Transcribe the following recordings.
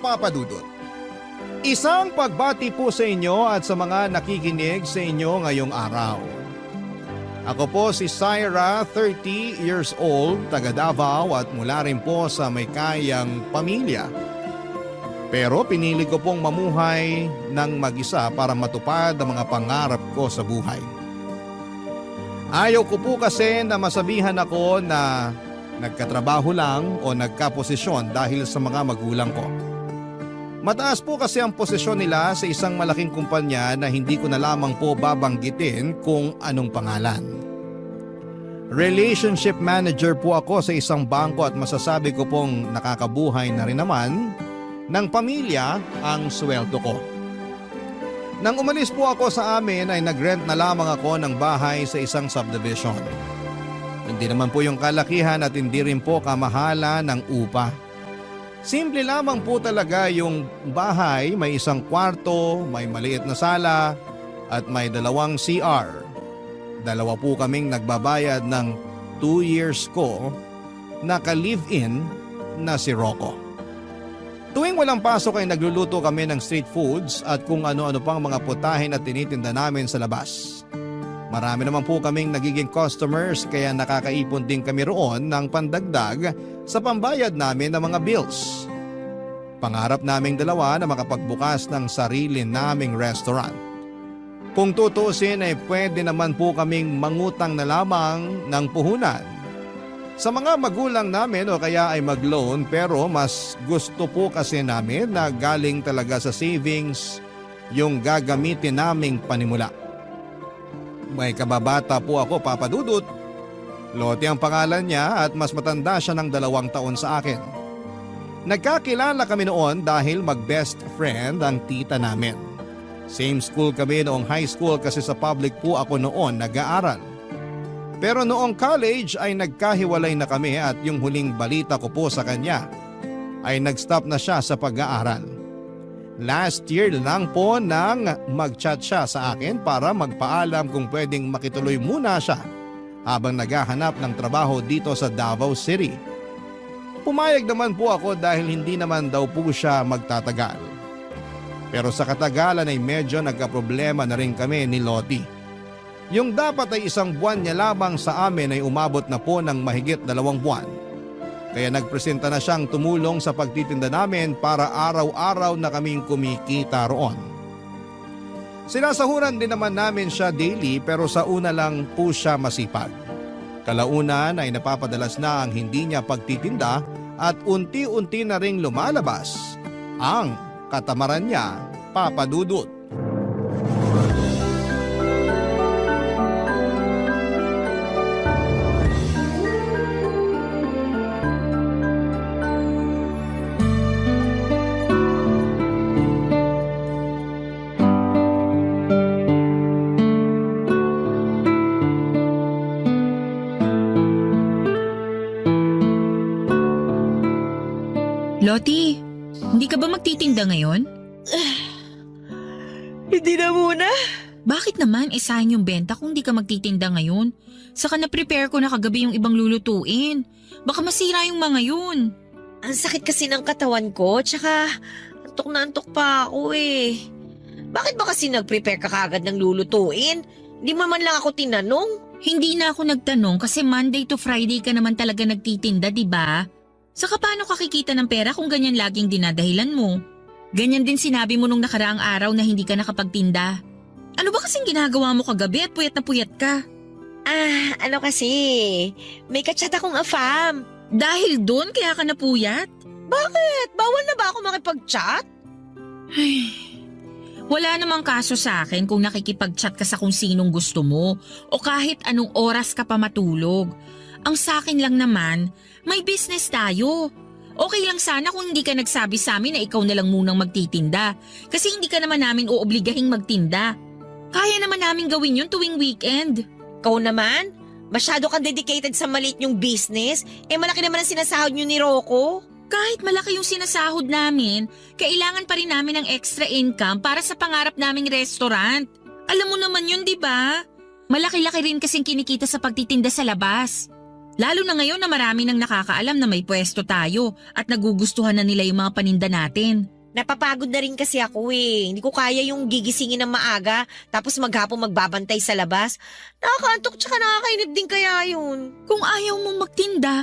Papa Dudut. Isang pagbati po sa inyo at sa mga nakikinig sa inyo ngayong araw. Ako po si Syra, 30 years old, taga Davao at mula rin po sa may kayang pamilya. Pero pinili ko pong mamuhay ng mag-isa para matupad ang mga pangarap ko sa buhay. Ayaw ko po kasi na masabihan ako na nagkatrabaho lang o nagkaposisyon dahil sa mga magulang ko. Mataas po kasi ang posisyon nila sa isang malaking kumpanya na hindi ko na lamang po babanggitin kung anong pangalan. Relationship manager po ako sa isang bangko at masasabi ko pong nakakabuhay na rin naman ng pamilya ang sweldo ko. Nang umalis po ako sa amin ay nag-rent na lamang ako ng bahay sa isang subdivision. Hindi naman po yung kalakihan at hindi rin po kamahala ng upa. Simple lamang po talaga yung bahay, may isang kwarto, may maliit na sala at may 2 CR. 2 po kaming nagbabayad ng 2 years ko na ka-live-in na si Rocco. Tuwing walang pasok ay nagluluto kami ng street foods at kung ano-ano pang mga putahe na tinitinda namin sa labas. Marami naman po kaming nagiging customers kaya nakakaipon din kami roon ng pandagdag sa pambayad namin ng mga bills. Pangarap naming dalawa na makapagbukas ng sarili naming restaurant. Kung tutuusin ay pwede naman po kaming mangutang na lamang ng puhunan sa mga magulang namin o kaya ay mag-loan, pero mas gusto po kasi namin na galing talaga sa savings yung gagamitin naming panimula. May kababata po ako, Papa Dudut. Lottie ang pangalan niya at mas matanda siya ng 2 taon sa akin. Nagkakilala kami noon dahil mag-best friend ang tita namin. Same school kami noong high school kasi sa public po ako noon nag-aaral. Pero noong college ay nagkahiwalay na kami at yung huling balita ko po sa kanya ay nag-stop na siya sa pag-aaral. Last year lang po nang mag-chat siya sa akin para magpaalam kung pwedeng makituloy muna siya habang naghahanap ng trabaho dito sa Davao City. Pumayag naman po ako dahil hindi naman daw po siya magtatagal. Pero sa katagalan ay medyo nagkaproblema na rin kami ni Lottie. Yung dapat ay 1 buwan niya lamang sa amin ay umabot na po ng mahigit 2 buwan. Kaya nagpresenta na siyang tumulong sa pagtitinda namin para araw-araw na kaming kumikita roon. Sinasahuran din naman namin siya daily pero sa una lang po siya masipag. Kalaunan ay napapadalas na ang hindi niya pagtitinda at unti-unti na ring lumalabas ang katamaran niya, Papa Dudut. Lottie, hindi ka ba magtitinda ngayon? Hindi na muna. Bakit naman sayang yung benta kung hindi ka magtitinda ngayon? Saka na-prepare ko na kagabi yung ibang lulutuin. Baka masira yung mga yun. Ang sakit kasi ng katawan ko, tsaka antok na antok pa ako eh. Bakit ba kasi nag-prepare ka kagad ng lulutuin? Hindi mo man lang ako tinanong. Hindi na ako nagtanong kasi Monday to Friday ka naman talaga nagtitinda, di ba? Saka paano ka kikita ng pera kung ganyan laging dinadahilan mo? Ganyan din sinabi mo nung nakaraang araw na hindi ka nakapagtinda. Ano ba kasing ginagawa mo kagabi at puyat na puyat ka? Ano kasi, may kachat akong afam. Dahil doon kaya ka napuyat? Bakit? Bawal na ba ako makipag-chat? Ay, wala namang kaso sa akin kung nakikipag-chat ka sa kung sinong gusto mo o kahit anong oras ka pa matulog. Ang sa akin lang naman, may business tayo. Okay lang sana kung hindi ka nagsabi sa amin na ikaw na lang munang magtitinda kasi hindi ka naman namin uobligahing magtinda. Kaya naman namin gawin yun tuwing weekend. Ikaw naman? Masyado kang dedicated sa maliit yung business? Malaki naman ang sinasahod nyo ni Rocco. Kahit malaki yung sinasahod namin, kailangan pa rin namin ng extra income para sa pangarap naming restaurant. Alam mo naman yun, di ba? Malaki-laki rin kasing kinikita sa pagtitinda sa labas. Lalo na ngayon na marami nang nakakaalam na may pwesto tayo at nagugustuhan na nila yung mga paninda natin. Napapagod na rin kasi ako eh. Hindi ko kaya yung gigisingin ng maaga tapos maghapon magbabantay sa labas. Nakakaantok tsaka nakakainip din kaya yun. Kung ayaw mong magtinda,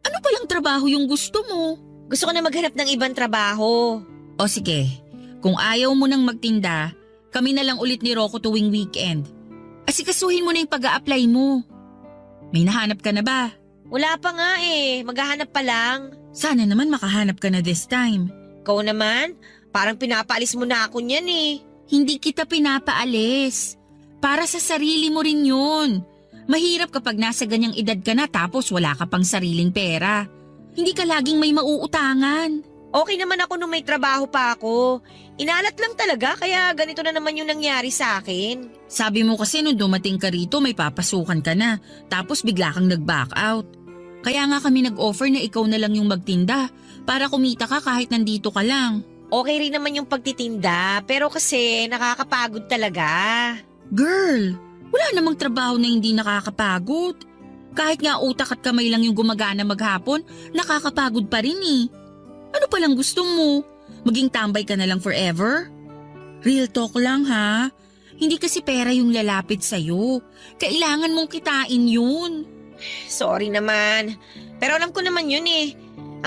ano palang trabaho yung gusto mo? Gusto ko na maghanap ng ibang trabaho. O sige, kung ayaw mo nang magtinda, kami na lang ulit ni Rocco tuwing weekend. Asikasuhin mo na yung pag-a-apply mo. May nahanap ka na ba? Wala pa nga eh. Maghahanap pa lang. Sana naman makahanap ka na this time. Ikaw naman, parang pinapaalis mo na ako niyan eh. Hindi kita pinapaalis. Para sa sarili mo rin yun. Mahirap kapag nasa ganyang edad ka na tapos wala ka pang sariling pera. Hindi ka laging may mauutangan. Okay naman ako nung may trabaho pa ako. Inalat lang talaga kaya ganito na naman yung nangyari sa akin. Sabi mo kasi nung dumating ka rito may papasukan ka na tapos bigla kang nag-back out. Kaya nga kami nag-offer na ikaw na lang yung magtinda para kumita ka kahit nandito ka lang. Okay rin naman yung pagtitinda pero kasi nakakapagod talaga. Girl, wala namang trabaho na hindi nakakapagod. Kahit nga utak at kamay lang yung gumagana maghapon, nakakapagod pa rin eh. Ano palang gusto mo? Maging tambay ka na lang forever? Real talk lang ha. Hindi kasi pera yung lalapit sa'yo. Kailangan mong kitain yun. Sorry naman. Pero alam ko naman yun eh.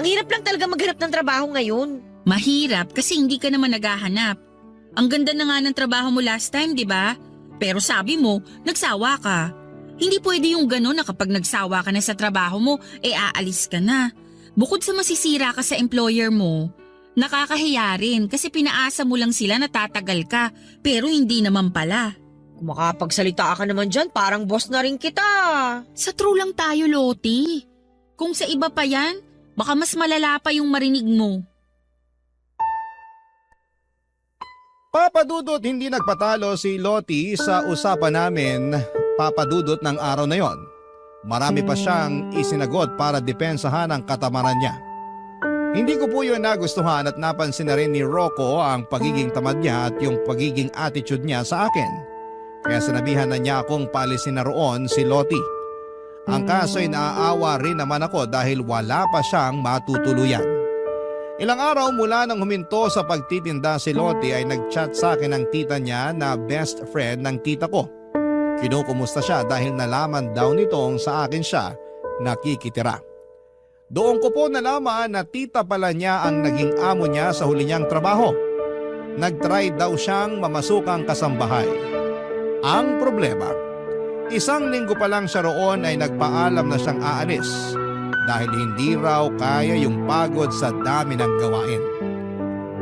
Ang hirap lang talaga maghanap ng trabaho ngayon. Mahirap kasi hindi ka naman naghahanap. Ang ganda na nga ng trabaho mo last time, di ba? Pero sabi mo, nagsawa ka. Hindi pwede yung gano'n na kapag nagsawa ka na sa trabaho mo, aalis ka na. Bukod sa masisira ka sa employer mo, nakakahiya rin kasi pinaasa mo lang sila na tatagal ka, pero hindi naman pala. Kung makapagsalita ka naman dyan, parang boss na rin kita. Sa true lang tayo, Loti. Kung sa iba pa yan, baka mas malala pa yung marinig mo. Papadudot hindi nagpatalo si Loti sa usapan namin, Papadudot ng araw na yon. Marami pa siyang isinagot para depensahan ang katamaran niya. Hindi ko po yun nagustuhan at napansin na rin ni Rocco ang pagiging tamad niya at yung pagiging attitude niya sa akin. Kaya sinabihan na niya akong paalisin na roon si Loti. Ang kaso ay naaawa rin naman ako dahil wala pa siyang matutuluyan. Ilang araw mula nang huminto sa pagtitinda si Loti ay nag-chat sa akin ang tita niya na best friend ng tita ko. Kinukumusta siya dahil nalaman daw nitong sa akin siya nakikitira. Doon ko po nalaman na tita pala niya ang naging amo niya sa huli niyang trabaho. Nag-try daw siyang mamasukang kasambahay. Ang problema, isang linggo pa lang siya roon ay nagpaalam na siyang aalis dahil hindi raw kaya yung pagod sa dami ng gawain.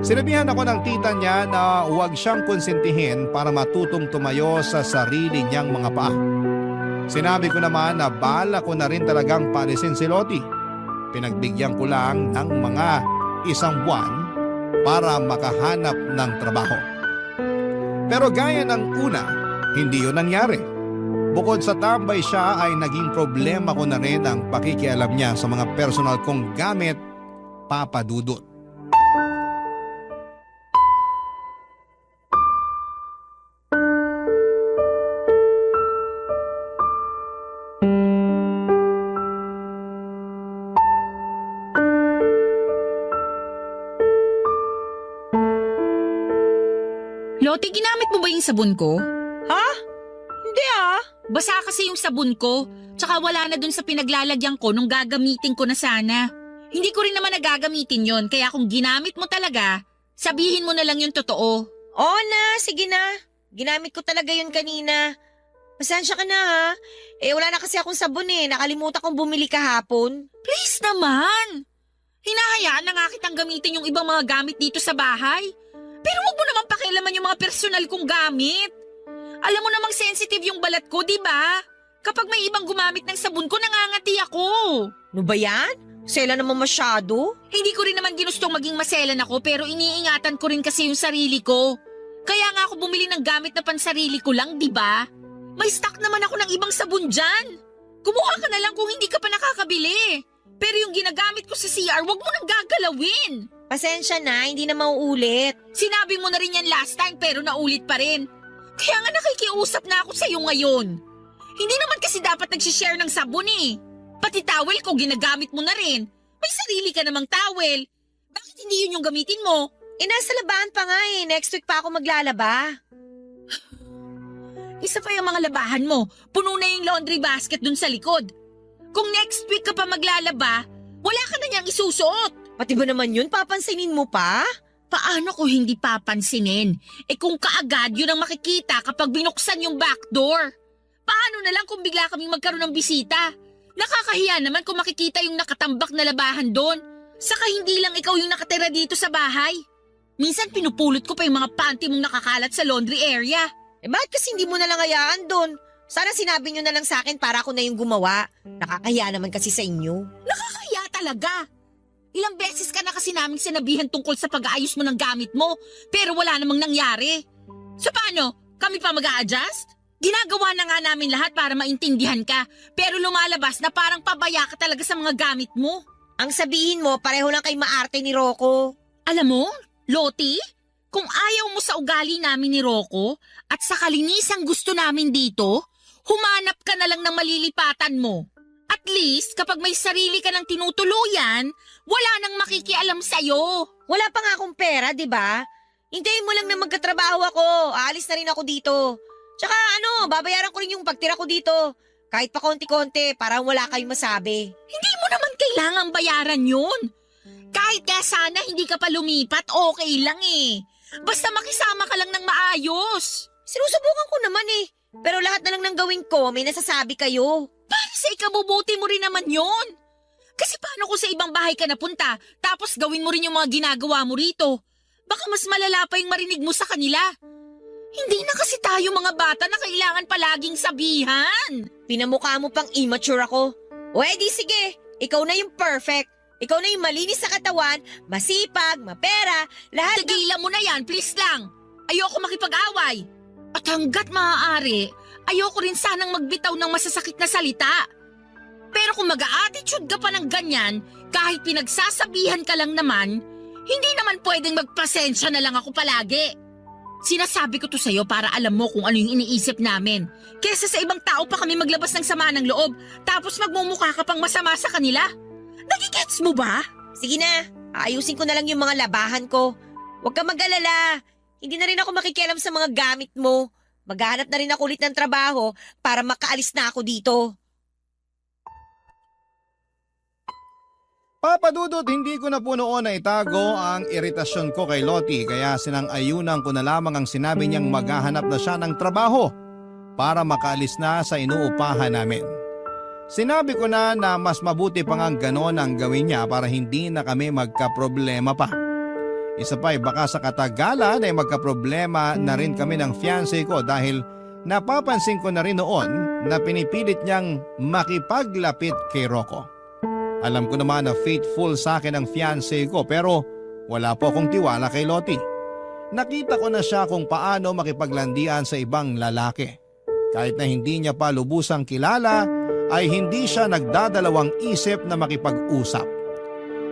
Sinabihan ako ng tita niya na huwag siyang konsentihin para matutong tumayo sa sarili niyang mga paa. Sinabi ko naman na bala ko na rin talagang paalisin si Loti. Pinagbigyan ko lang ng mga isang buwan para makahanap ng trabaho. Pero gaya ng una, hindi yun nangyari. Bukod sa tambay siya ay naging problema ko na rin ang pakikialam niya sa mga personal kong gamit, Papadudot. Loti, ginamit mo ba yung sabon ko? Ha? Hindi ah. Basa kasi yung sabon ko, tsaka wala na dun sa pinaglalagyan ko nung gagamitin ko na sana. Hindi ko rin naman nagagamitin yon, kaya kung ginamit mo talaga, sabihin mo na lang yung totoo. Oo na, sige na. Ginamit ko talaga yun kanina. Pasensya ka na ha. Wala na kasi akong sabon eh. Nakalimutan kong bumili kahapon. Please naman! Hinahayaan na nga kitang gamitin yung ibang mga gamit dito sa bahay. Pero wag mo naman pakialaman yung mga personal kong gamit. Alam mo namang sensitive yung balat ko, di ba? Kapag may ibang gumamit ng sabon ko, nangangati ako. Ano ba yan? Sela naman masyado. Hindi ko rin naman ginustong maging maselan ako pero iniingatan ko rin kasi yung sarili ko. Kaya nga ako bumili ng gamit na pansarili ko lang, di ba? May stock naman ako ng ibang sabon dyan. Kumuha ka na lang kung hindi ka pa nakakabili. Pero yung ginagamit ko sa CR, wag mo nang gagalawin. Pasensya na, hindi na mauulit. Sinabi mo na rin yan last time pero naulit pa rin. Kaya nga nakikiusap na ako sa'yo ngayon. Hindi naman kasi dapat nagsishare ng sabon eh. Pati towel ko ginagamit mo na rin. May sarili ka namang towel. Bakit hindi yun yung gamitin mo? Nasa labahan pa nga eh. Next week pa ako maglalaba. Isa pa yung mga labahan mo. Puno na yung laundry basket dun sa likod. Kung next week ka pa maglalaba, wala ka na niyang isusuot. Pati ba naman yun? Papansinin mo pa? Paano ko hindi papansinin? Kung kaagad yun ang makikita kapag binuksan yung back door. Paano na lang kung bigla kaming magkaroon ng bisita? Nakakahiya naman kung makikita yung nakatambak na labahan doon. Saka hindi lang ikaw yung nakatira dito sa bahay. Minsan pinupulot ko pa yung mga panty mong nakakalat sa laundry area. Bakit kasi hindi mo na lang hayaan doon? Sana sinabi nyo na lang sa akin para ako na yung gumawa. Nakakahiya naman kasi sa inyo. Nakakahiya talaga. Ilang beses ka na kasi naming sinabihan tungkol sa pag-aayos mo ng gamit mo, pero wala namang nangyari. So paano? Kami pa mag-a-adjust? Ginagawa na nga namin lahat para maintindihan ka, pero lumalabas na parang pabaya ka talaga sa mga gamit mo. Ang sabihin mo, pareho lang kay maarte ni Rocco. Alam mo, Loti, kung ayaw mo sa ugali namin ni Rocco at sa kalinisang gusto namin dito, humanap ka na lang ng malilipatan mo. At least, kapag may sarili ka ng tinutuluyan, wala nang makikialam sa'yo. Wala pa nga akong pera, di ba? Hintayin mo lang na magkatrabaho ako. Aalis na rin ako dito. Tsaka babayaran ko rin yung pagtira ko dito. Kahit pa konti-konti, para wala kayong masabi. Hindi mo naman kailangang bayaran yun. Kahit nga sana hindi ka pa lumipat, okay lang eh. Basta makisama ka lang ng maayos. Sinusubukan ko naman eh. Pero lahat na lang ng gawin ko, may nasasabi kayo. Para sa ikabubuti mo rin naman yun. Kasi paano kung sa ibang bahay ka napunta, tapos gawin mo rin yung mga ginagawa mo rito? Baka mas malala pa yung marinig mo sa kanila. Hindi na kasi tayo mga bata na kailangan palaging sabihan. Pinamukha mo pang immature ako. O edi sige, ikaw na yung perfect. Ikaw na yung malinis sa katawan, masipag, mapera, lahat ng... Tigilan mo na yan, please lang. Ayoko makipag-away. At hanggat maaari, ayoko rin sanang magbitaw ng masasakit na salita. Pero kung mag-a-attitude ka pa ng ganyan, kahit pinagsasabihan ka lang naman, hindi naman pwedeng magpasensya na lang ako palagi. Sinasabi ko to sa'yo para alam mo kung ano yung iniisip namin. Kesa sa ibang tao pa kami maglabas ng sama ng loob, tapos magmumukha ka pang masama sa kanila. Nagigets mo ba? Sige na, aayusin ko na lang yung mga labahan ko. Huwag ka mag-alala. Hindi na rin ako makikialam sa mga gamit mo. Maghanap na rin ako ulit ng trabaho para makaalis na ako dito. Papa Dudut, hindi ko na po noon na itago ang iritasyon ko kay Loti kaya sinang-ayunan ko na lamang ang sinabi niyang maghahanap na siya ng trabaho para makaalis na sa inuupahan namin. Sinabi ko na mas mabuti pa nga ganon ang gawin niya para hindi na kami magkaproblema pa. Isa pa baka sa katagalan ay magkaproblema na rin kami ng fiancé ko dahil napapansin ko na rin noon na pinipilit niyang makipaglapit kay Rocco. Alam ko naman na faithful sa akin ang fiancé ko pero wala po akong tiwala kay Loti. Nakita ko na siya kung paano makipaglandian sa ibang lalaki. Kahit na hindi niya pa lubusang kilala ay hindi siya nagdadalawang isip na makipag-usap.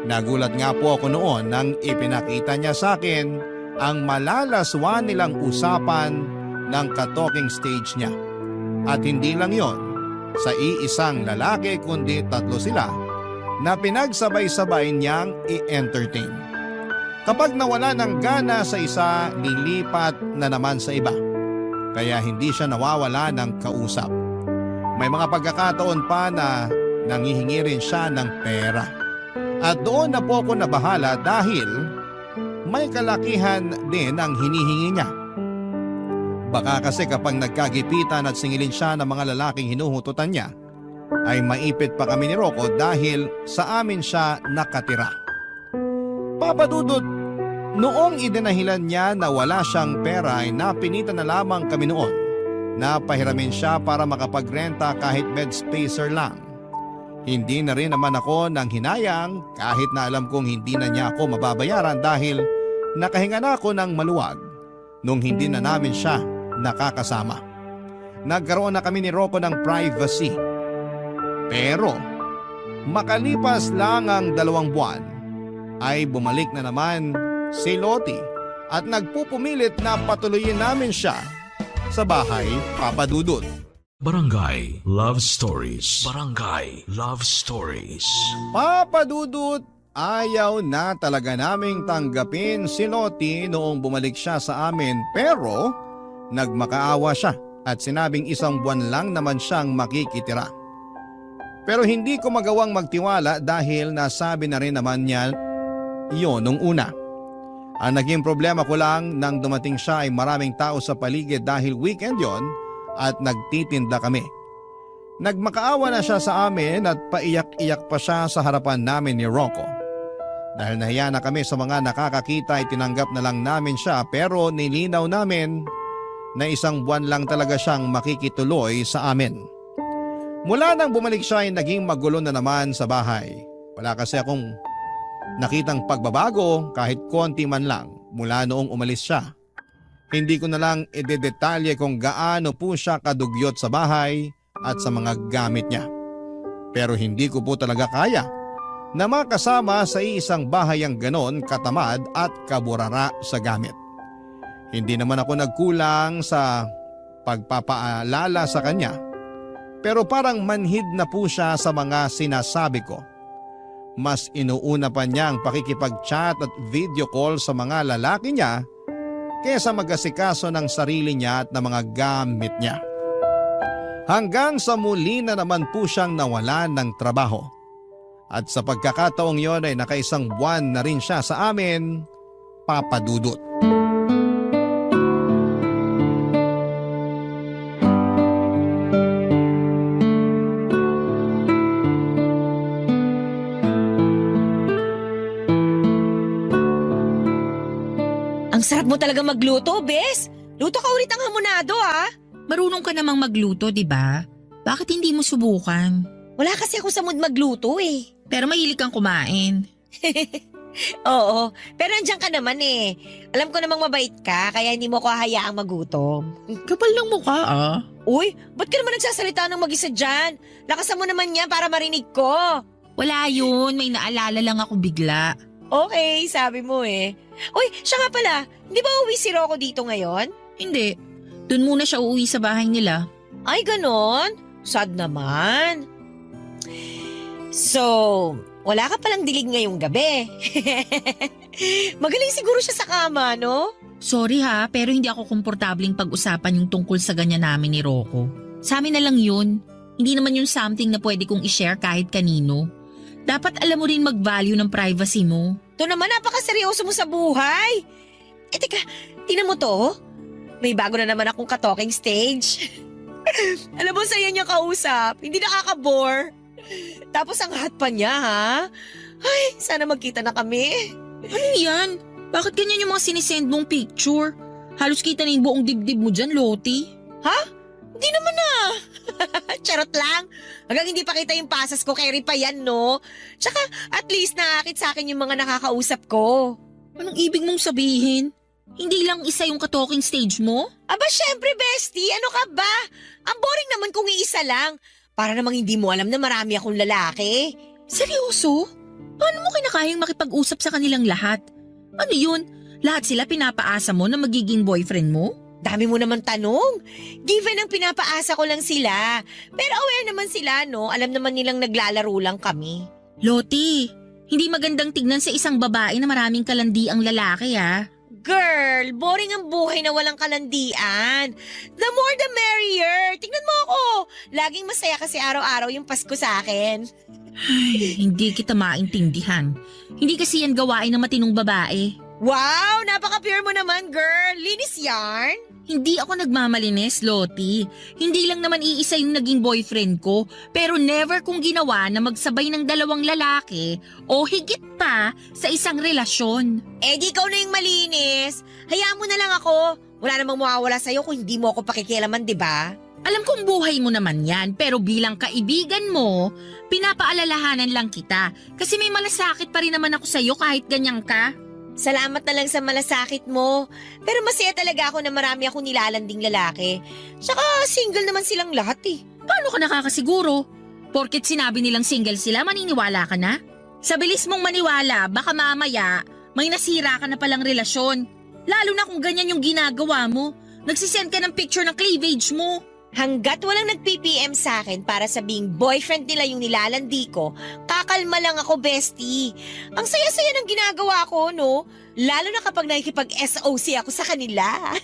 Nagulat nga po ako noon nang ipinakita niya sa akin ang malalaswan nilang usapan ng ka-talking stage niya. At hindi lang yon, sa iisang lalaki kundi 3 sila na pinagsabay-sabay niyang i-entertain. Kapag nawala ng gana sa isa, nilipat na naman sa iba. Kaya hindi siya nawawala ng kausap. May mga pagkakataon pa na nanghihingi rin siya ng pera. At doon na po ako nabahala dahil may kalakihan din ang hinihingi niya. Baka kasi kapag nagkagipitan at singilin siya ng mga lalaking hinuhututan niya, ay maipit pa kami ni Rocco dahil sa amin siya nakatira. Papa Dudut, noong idinahilan niya na wala siyang pera ay napinitan na lamang kami noon na pahiramin siya para makapagrenta kahit bed spacer lang. Hindi na rin naman ako nang hinayang kahit na alam kong hindi na niya ako mababayaran dahil nakahinga na ako ng maluwag nung hindi na namin siya nakakasama. Nagkaroon na kami ni Rocco ng privacy. Pero makalipas lang ang 2 buwan ay bumalik na naman si Loti at nagpupumilit na patuloyin namin siya sa bahay, Papa Dudut. Barangay Love Stories. Barangay Love Stories. Papa Dudut, ayaw na talaga naming tanggapin si Lottie noong bumalik siya sa amin pero nagmakaawa siya at sinabing 1 buwan lang naman siyang makikitira. Pero hindi ko magawang magtiwala dahil nasabi na rin naman niya iyon nung una. Ang naging problema ko lang nang dumating siya ay maraming tao sa paligid dahil weekend yon at nagtitinda kami. Nagmakaawa na siya sa amin at paiyak-iyak pa siya sa harapan namin ni Rocco. Dahil nahiya na kami sa mga nakakakita ay tinanggap na lang namin siya pero nilinaw namin na 1 buwan lang talaga siyang makikituloy sa amin. Mula nang bumalik siya ay naging magulo na naman sa bahay. Wala kasi akong nakitang pagbabago kahit konti man lang mula noong umalis siya. Hindi ko na lang idedetalye kung gaano po siya kadugyot sa bahay at sa mga gamit niya. Pero hindi ko po talaga kaya na makasama sa isang bahay ang ganon katamad at kaburara sa gamit. Hindi naman ako nagkulang sa pagpapaalala sa kanya. Pero parang manhid na po siya sa mga sinasabi ko. Mas inuuna pa niya ang pakikipag-chat at video call sa mga lalaki niya kaysa mag-asikaso ng sarili niya at ng mga gamit niya. Hanggang sa muli na naman po siyang nawalan ng trabaho. At sa pagkakataong yon ay naka1 buwan na rin siya sa amin, Papa Dudut. Ang sarap mo talaga magluto, Bes. Luto ka ulit ang hamonado, ah. Marunong ka namang magluto, di ba? Bakit hindi mo subukan? Wala kasi ako sa mood magluto eh. Pero mahilig kang kumain. Oo, pero andyan ka naman eh. Alam ko namang mabait ka, kaya hindi mo ko hayaang magutom. Kapal ng mukha ah. Uy, ba't ka naman nagsasalita ng mag-isa dyan? Lakasan mo naman yan para marinig ko. Wala yun, may naalala lang ako bigla. Okay, sabi mo eh. Uy, siya nga pala, hindi ba uwi si Rocco dito ngayon? Hindi, dun muna siya uuwi sa bahay nila. Ay, ganon? Sad naman. So, wala ka palang dilig ngayong gabi. Magaling siguro siya sa kama, no? Sorry ha, pero hindi ako komportabling pag-usapan yung tungkol sa ganyan namin ni Rocco. Sa amin na lang yun. Hindi naman yun something na pwede kong i-share kahit kanino. Dapat alam mo rin mag-value ng privacy mo. Ito naman, napakaseryoso mo sa buhay. Eh, teka, tingnan mo to. May bago na naman akong ka-talking stage. Alam mo, saya niya kausap. Hindi nakaka-bore. Tapos ang hot pa niya, ha? Ay, sana magkita na kami. Ano yan? Bakit ganyan yung mga sinisend mong picture? Halos kita na yung buong dibdib mo dyan, Lottie. Hindi naman na. Charot lang. Hanggang hindi pa kita yung pasas ko, carry pa yan, no? Tsaka, at least nakakit sa akin yung mga nakakausap ko. Anong ibig mong sabihin? Hindi lang isa yung ka-talking stage mo? Aba, syempre, bestie. Ano ka ba? Ang boring naman kung iisa lang. Para namang hindi mo alam na marami akong lalaki. Seryoso? Paano mo kinakayang makipag-usap sa kanilang lahat? Ano yun? Lahat sila pinapaasa mo na magiging boyfriend mo? Dami mo naman tanong. Given ang pinapaasa ko lang sila. Pero aware naman sila, no? Alam naman nilang naglalaro lang kami. Lottie, hindi magandang tignan sa isang babae na maraming kalandi ang lalaki ha. Girl, boring ang buhay na walang kalandian. The more the merrier. Tingnan mo ako. Laging masaya kasi araw-araw yung Pasko sa akin. Ay, hindi kita maintindihan. Hindi kasi yan gawain ng matinong babae. Wow, napaka-pure mo naman, girl. Linis yarn. Hindi ako nagmamalinis, Lottie. Hindi lang naman iisa yung naging boyfriend ko, pero never kong ginawa na magsabay ng 2 lalaki o higit pa sa isang relasyon. Eh di ikaw na yung malinis. Hayaan mo na lang ako. Wala namang mawawala sa'yo kung hindi mo ako pakikialaman, di ba? Alam kong buhay mo naman yan, pero bilang kaibigan mo, pinapaalalahanan lang kita kasi may malasakit pa rin naman ako sa'yo kahit ganyan ka. Salamat na lang sa malasakit mo. Pero masaya talaga ako na marami akong nilalanding lalaki. Saka single naman silang lahat eh. Paano ka nakakasiguro? Porket sinabi nilang single sila, maniniwala ka na? Sa bilis mong maniwala, baka mamaya may nasira ka na palang relasyon. Lalo na kung ganyan yung ginagawa mo. Nagsisend ka ng picture ng cleavage mo. Hanggat walang nag-PPM sa akin para sabing boyfriend nila yung nilalandi ko, kakalma lang ako, bestie. Ang saya-saya ng ginagawa ko, no? Lalo na kapag nakikipag-SOC ako sa kanila.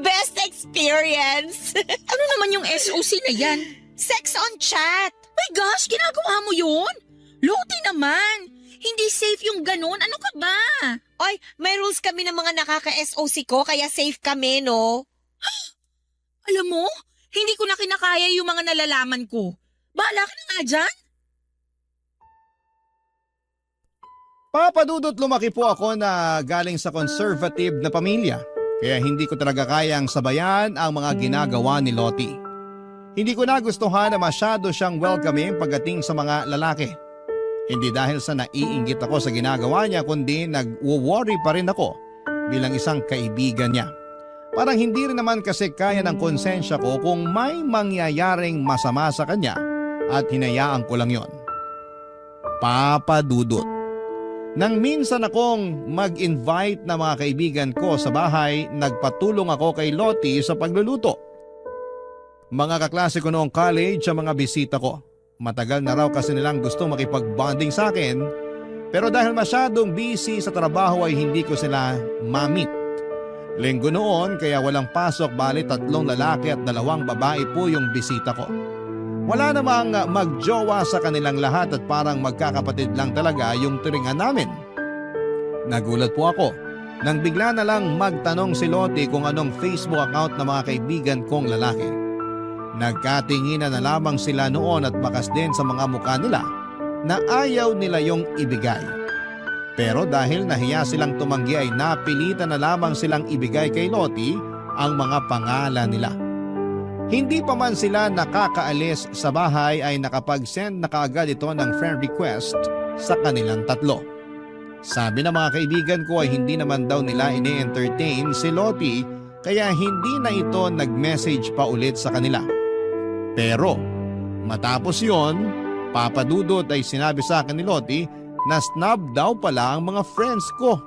Best experience! Ano naman yung SOC na yan? Sex on chat! My gosh, ginagawa mo yun? Loti naman! Hindi safe yung ganun. Ano ka ba? Oy, may rules kami ng mga nakaka-SOC ko, kaya safe kami, no? Alam mo, hindi ko na kinakaya yung mga nalalaman ko. Bahala ka na nga dyan. Papadudot, lumaki po ako na galing sa conservative na pamilya. Kaya hindi ko talaga kayang sabayan ang mga ginagawa ni Lottie. Hindi ko nagustuhan na masyado siyang welcoming pagdating sa mga lalaki. Hindi dahil sa naiinggit ako sa ginagawa niya, kundi nag-worry pa rin ako bilang isang kaibigan niya. Parang hindi rin naman kasi kaya ng konsensya ko kung may mangyayaring masama sa kanya at hinayaan ko lang yon. Papadudot. Nang minsan akong mag-invite na mga kaibigan ko sa bahay, nagpatulong ako kay Lottie sa pagluluto. Mga kaklase ko noong college ang mga bisita ko. Matagal na raw kasi nilang gusto makipag-bonding sa akin, pero dahil masyadong busy sa trabaho ay hindi ko sila ma-meet. Linggo noon kaya walang pasok, bali 3 lalaki at 2 babae po yung bisita ko. Wala namang magjowa sa kanilang lahat at parang magkakapatid lang talaga yung turingan namin. Nagulat po ako nang bigla na lang magtanong si Lottie kung anong Facebook account ng mga kaibigan kong lalaki. Nagkatinginan na lamang sila noon at bakas din sa mga mukha nila na ayaw nila yung ibigay. Pero dahil nahiya silang tumanggi ay napilitan na lamang silang ibigay kay Lottie ang mga pangalan nila. Hindi pa man sila nakakaalis sa bahay ay nakapag-send na kaagad ito ng friend request sa kanilang 3. Sabi ng mga kaibigan ko ay hindi naman daw nila ini-entertain si Lottie kaya hindi na ito nag-message pa ulit sa kanila. Pero matapos yon, papadudot ay sinabi sa akin ni Lottie na snub daw pala ang mga friends ko.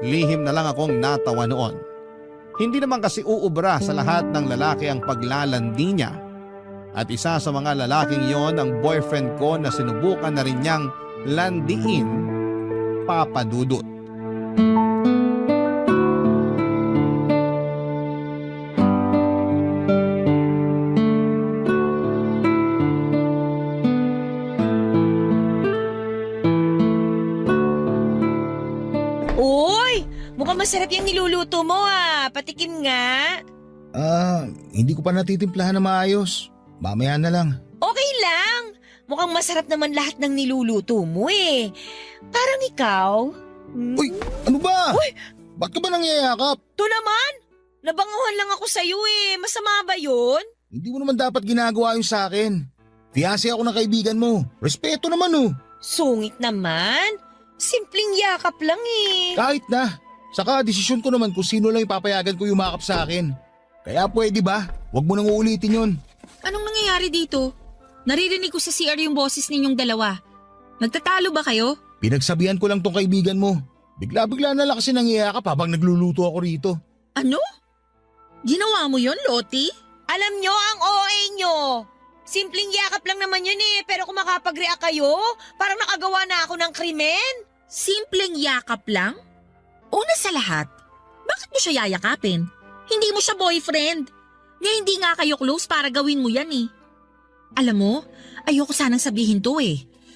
Lihim na lang akong natawa noon. Hindi naman kasi uubra sa lahat ng lalaki ang paglalandi niya. At isa sa mga lalaking yon ang boyfriend ko na sinubukan na rin niyang landiin, papadudot. Uy! Mukhang masarap yung niluluto mo Patikim nga. Hindi ko pa natitimplahan na maayos. Mamaya na lang. Okay lang. Mukhang masarap naman lahat ng niluluto mo Parang ikaw. Uy, ano ba? Uy! Ba't ka ba nangyayakap? To naman! Nabanguhan lang ako sa'yo Masama ba yun? Hindi mo naman dapat ginagawa yun sa akin. Fiyase ako ng kaibigan mo. Respeto naman Sungit naman. Simpleng yakap lang Kahit na. Saka desisyon ko naman kung sino lang ipapayagan ko yumakap sa akin. Kaya pwede ba? Huwag mo nang uulitin yun. Anong nangyayari dito? Naririnig ko sa CR yung boses ninyong dalawa. Nagtatalo ba kayo? Pinagsabihan ko lang tong kaibigan mo. Bigla-bigla na lang kasi nangiyakap habang nagluluto ako rito. Ano? Ginawa mo yon, Lottie? Alam nyo ang OA nyo. Simpleng yakap lang naman yun pero kung makapag-react kayo, parang nakagawa na ako ng krimen. Simpleng yakap lang? Una sa lahat, bakit mo siya yayakapin? Hindi mo siya boyfriend. Nga hindi nga kayo close para gawin mo yan Alam mo, ayoko sanang sabihin to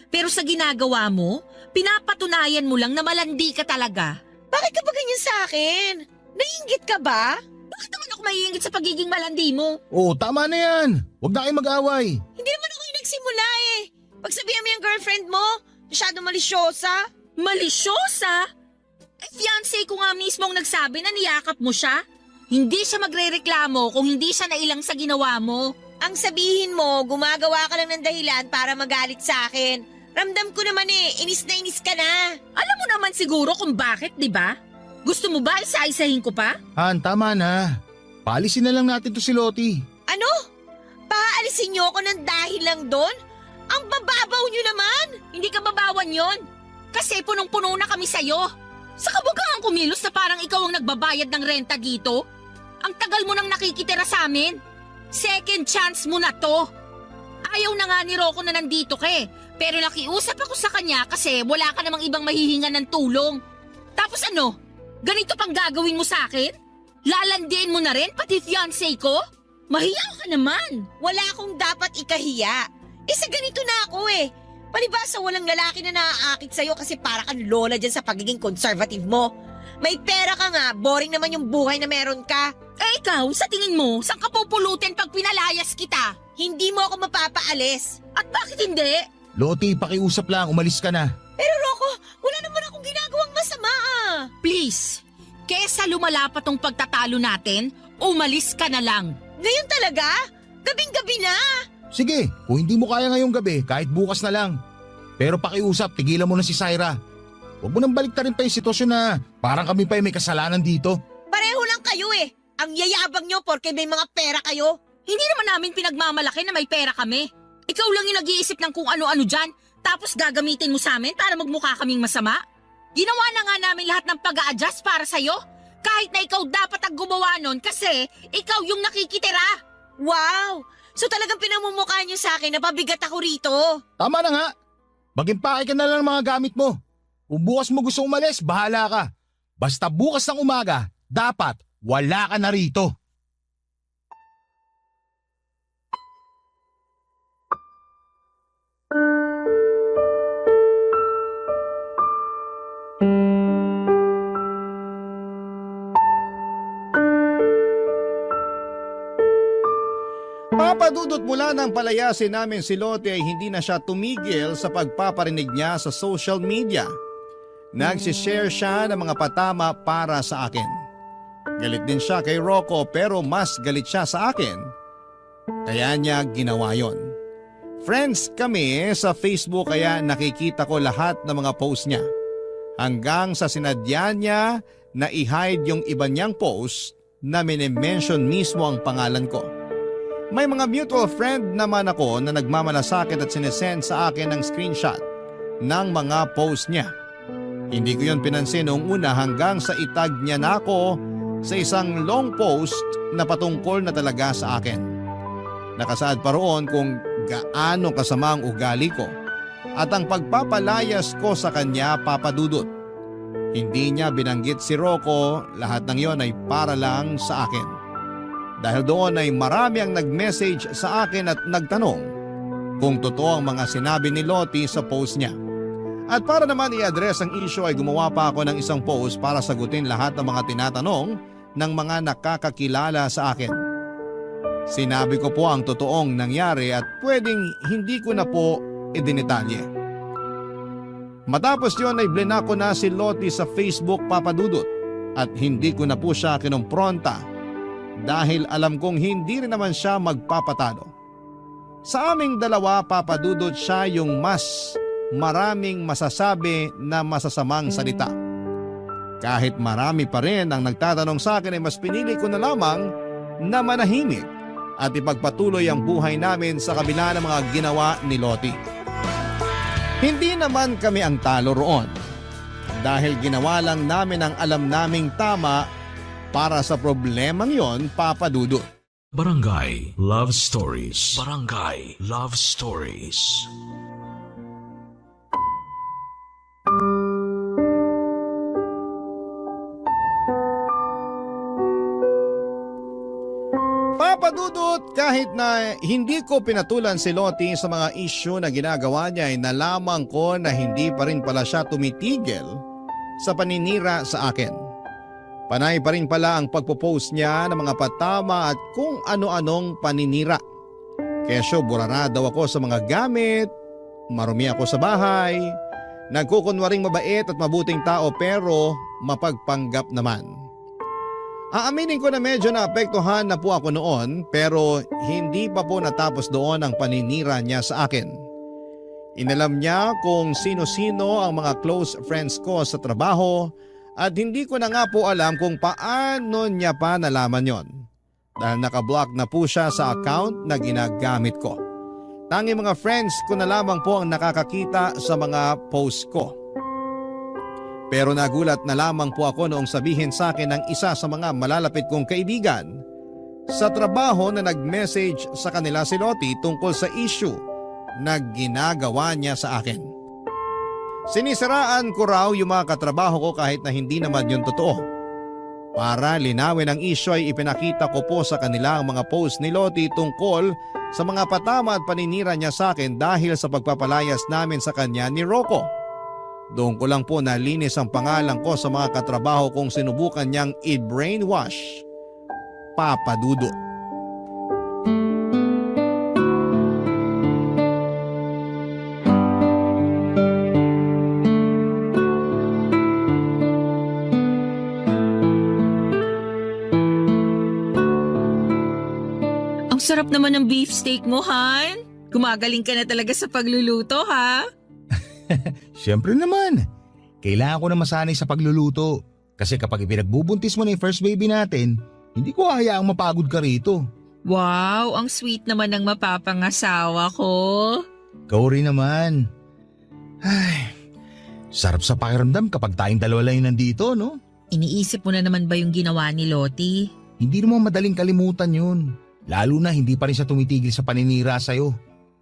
Pero sa ginagawa mo, pinapatunayan mo lang na malandi ka talaga. Bakit ka ba ganyan sa akin? Naiinggit ka ba? Bakit naman ako maiingit sa pagiging malandi mo? Tama na yan. Huwag na kayo mag-away. Hindi naman ako yung nagsimula Pagsabihan mo yung girlfriend mo, masyado malisyosa. Malisyosa? Fiancé ko nga mismo ang nagsabi na niyakap mo siya. Hindi siya magrereklamo kung hindi siya nailang sa ginawa mo. Ang sabihin mo, gumagawa ka lang ng dahilan para magalit sa akin. Ramdam ko naman inis na inis ka na. Alam mo naman siguro kung bakit, di ba? Gusto mo ba isa-isahin ko pa? Han, tama na. Paalisin na lang natin to si Lottie. Ano? Paalisin niyo ako ng dahil lang doon? Ang bababaw niyo naman! Hindi ka babawan yon. Kasi punong-puno na kami sa'yo. Saka wag kang kumilos na parang ikaw ang nagbabayad ng renta dito. Ang tagal mo nang nakikitira sa amin. Second chance mo na to. Ayaw na nga ni Rocco na nandito ka eh. Pero nakiusap ako sa kanya kasi wala ka namang ibang mahihinga ng tulong. Tapos ano? Ganito pang gagawin mo sa akin? Lalandiin mo na rin pati fiancé ko? Mahiyaw ka naman. Wala akong dapat ikahiya. Sa ganito na ako eh. Palibasa walang lalaki na naaakit sa'yo kasi para kang lola dyan sa pagiging conservative mo. May pera ka nga, boring naman yung buhay na meron ka. Eh ikaw, sa tingin mo, saan ka pupulutin pag pinalayas kita? Hindi mo ako mapapaalis. At bakit hindi? Loti, pakiusap lang, umalis ka na. Pero Rocco, wala naman akong ginagawang masama. Please, kesa lumala pa tong pagtatalo natin, umalis ka na lang. Ngayon talaga? Gabing-gabi na. Sige, kung hindi mo kaya ngayong gabi, kahit bukas na lang. Pero pakiusap, tigilan mo na si Syra. Huwag mo nang baliktarin pa yung sitwasyon na parang kami pa yung may kasalanan dito. Pareho lang kayo eh. Ang yayabang nyo porke may mga pera kayo. Hindi naman namin pinagmamalaki na may pera kami. Ikaw lang yung nag-iisip ng kung ano-ano dyan, tapos gagamitin mo sa amin para magmukha kaming masama? Ginawa na nga namin lahat ng pag-a-adjust para sa'yo. Kahit na ikaw dapat ang gumawa nun kasi ikaw yung nakikitira. Wow! So talagang pinamumukha nyo sa akin na pabigat ako rito. Tama na nga. Mag-impake ka na lang ng mga gamit mo. Kung bukas mo gusto umalis, bahala ka. Basta bukas ng umaga, dapat wala ka na rito. Papadudot mula ng palayasin namin si Lottie ay hindi na siya tumigil sa pagpaparinig niya sa social media. Nagsishare siya ng mga patama para sa akin. Galit din siya kay Rocco pero mas galit siya sa akin. Kaya niya ginawa yon. Friends kami sa Facebook kaya nakikita ko lahat ng mga post niya. Hanggang sa sinadya niya na i-hide yung iba niyang post na minimension mismo ang pangalan ko. May mga mutual friend naman ako na nagmamalasakit at sinesend sa akin ng screenshot ng mga post niya. Hindi ko yon pinansin noong una hanggang sa itag niya na ako sa isang long post na patungkol na talaga sa akin. Nakasaad pa roon kung gaano kasama ang ugali ko at ang pagpapalayas ko sa kanya papadudot. Hindi niya binanggit si Rocco, lahat ng yon ay para lang sa akin. Dahil doon ay marami ang nag-message sa akin at nagtanong kung totoo ang mga sinabi ni Lottie sa post niya. At para naman i-address ang issue ay gumawa pa ako ng isang post para sagutin lahat ng mga tinatanong ng mga nakakakilala sa akin. Sinabi ko po ang totoong nangyari at pwedeng hindi ko na po idinitalye. Matapos yon ay blinak ko na si Lottie sa Facebook papadudot at hindi ko na po siya kinumpronta dahil alam kong hindi rin naman siya magpapatalo. Sa aming dalawa papadudot siya yung mas maraming masasabi na masasamang salita. Kahit marami pa rin ang nagtatanong sa akin ay mas pinili ko na lamang na manahimik at ipagpatuloy ang buhay namin sa kabila ng mga ginawa ni Lottie. Hindi naman kami ang talo roon dahil ginawa lang namin ang alam naming tama para sa problemang yon papadudot. Barangay Love Stories. Barangay Love Stories. Papadudot, kahit na hindi ko pinatulan si Lottie sa mga issue na ginagawa niya ay nalaman ko na hindi pa rin pala siya tumitigil sa paninira sa akin. Panay pa rin pala ang pagpo-post niya ng mga patama at kung ano-anong paninira. Kesyo burara daw ako sa mga gamit, marumi ako sa bahay, nagkukunwaring mabait at mabuting tao pero mapagpanggap naman. Aaminin ko na medyo naapektuhan na po ako noon pero hindi pa po natapos doon ang paninira niya sa akin. Inalam niya kung sino-sino ang mga close friends ko sa trabaho at hindi ko na nga po alam kung paano niya pa nalaman yon. Dahil nakablock na po siya sa account na ginagamit ko. Tanging mga friends ko na lamang po ang nakakakita sa mga post ko. Pero nagulat na lamang po ako noong sabihin sa akin ng isa sa mga malalapit kong kaibigan sa trabaho na nag-message sa kanila si Lottie tungkol sa issue na ginagawa niya sa akin. Sinisiraan ko raw yung mga katrabaho ko kahit na hindi naman yun totoo. Para linawin ang issue ay ipinakita ko po sa kanila ang mga post ni Lottie tungkol sa mga patama at paninira niya sa akin dahil sa pagpapalayas namin sa kanya ni Rocco. Doon ko lang po nalinis ang pangalan ko sa mga katrabaho kong sinubukan niyang i-brainwash. Papa Dudut. Ang sarap naman ng beefsteak mo, Han. Gumagaling ka na talaga sa pagluluto, ha? Siyempre naman. Kailangan ko na masanay sa pagluluto. Kasi kapag ipinagbubuntis mo na yung first baby natin, hindi ko hayaang mapagod ka rito. Wow, ang sweet naman ng mapapangasawa ko. Ikaw rin naman. Ay, sarap sa pakiramdam kapag tayong dalawa lang yung nandito, no? Iniisip mo na naman ba yung ginawa ni Lottie? Hindi naman madaling kalimutan yun. Lalo na hindi pa rin siya tumitigil sa paninira sa'yo.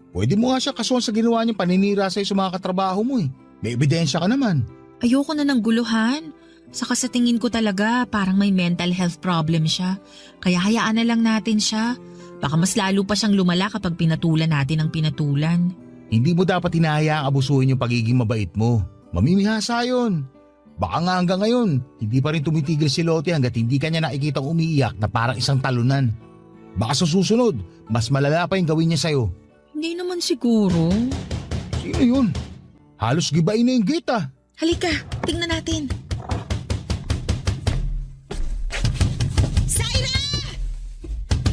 Pwede mo nga siya kasuhan sa ginawa niyang paninira sa'yo sa mga katrabaho mo eh. May ebidensya ka naman. Ayoko na ng guluhan. Saka sa tingin ko talaga parang may mental health problem siya. Kaya hayaan na lang natin siya. Baka mas lalo pa siyang lumala kapag pinatulan natin ang pinatulan. Hindi mo dapat hinahayaang abusuhin yung pagiging mabait mo. Mamimihasa yun. Baka nga hanggang ngayon, hindi pa rin tumitigil si Lottie hanggat hindi kanya nakikitang umiiyak na parang isang talunan. Baka sa susunod, mas malala pa yung gawin niya sa'yo. Hindi naman siguro. Sino yun? Halos gibain na yung gate ah. Halika, tingnan natin. Syra!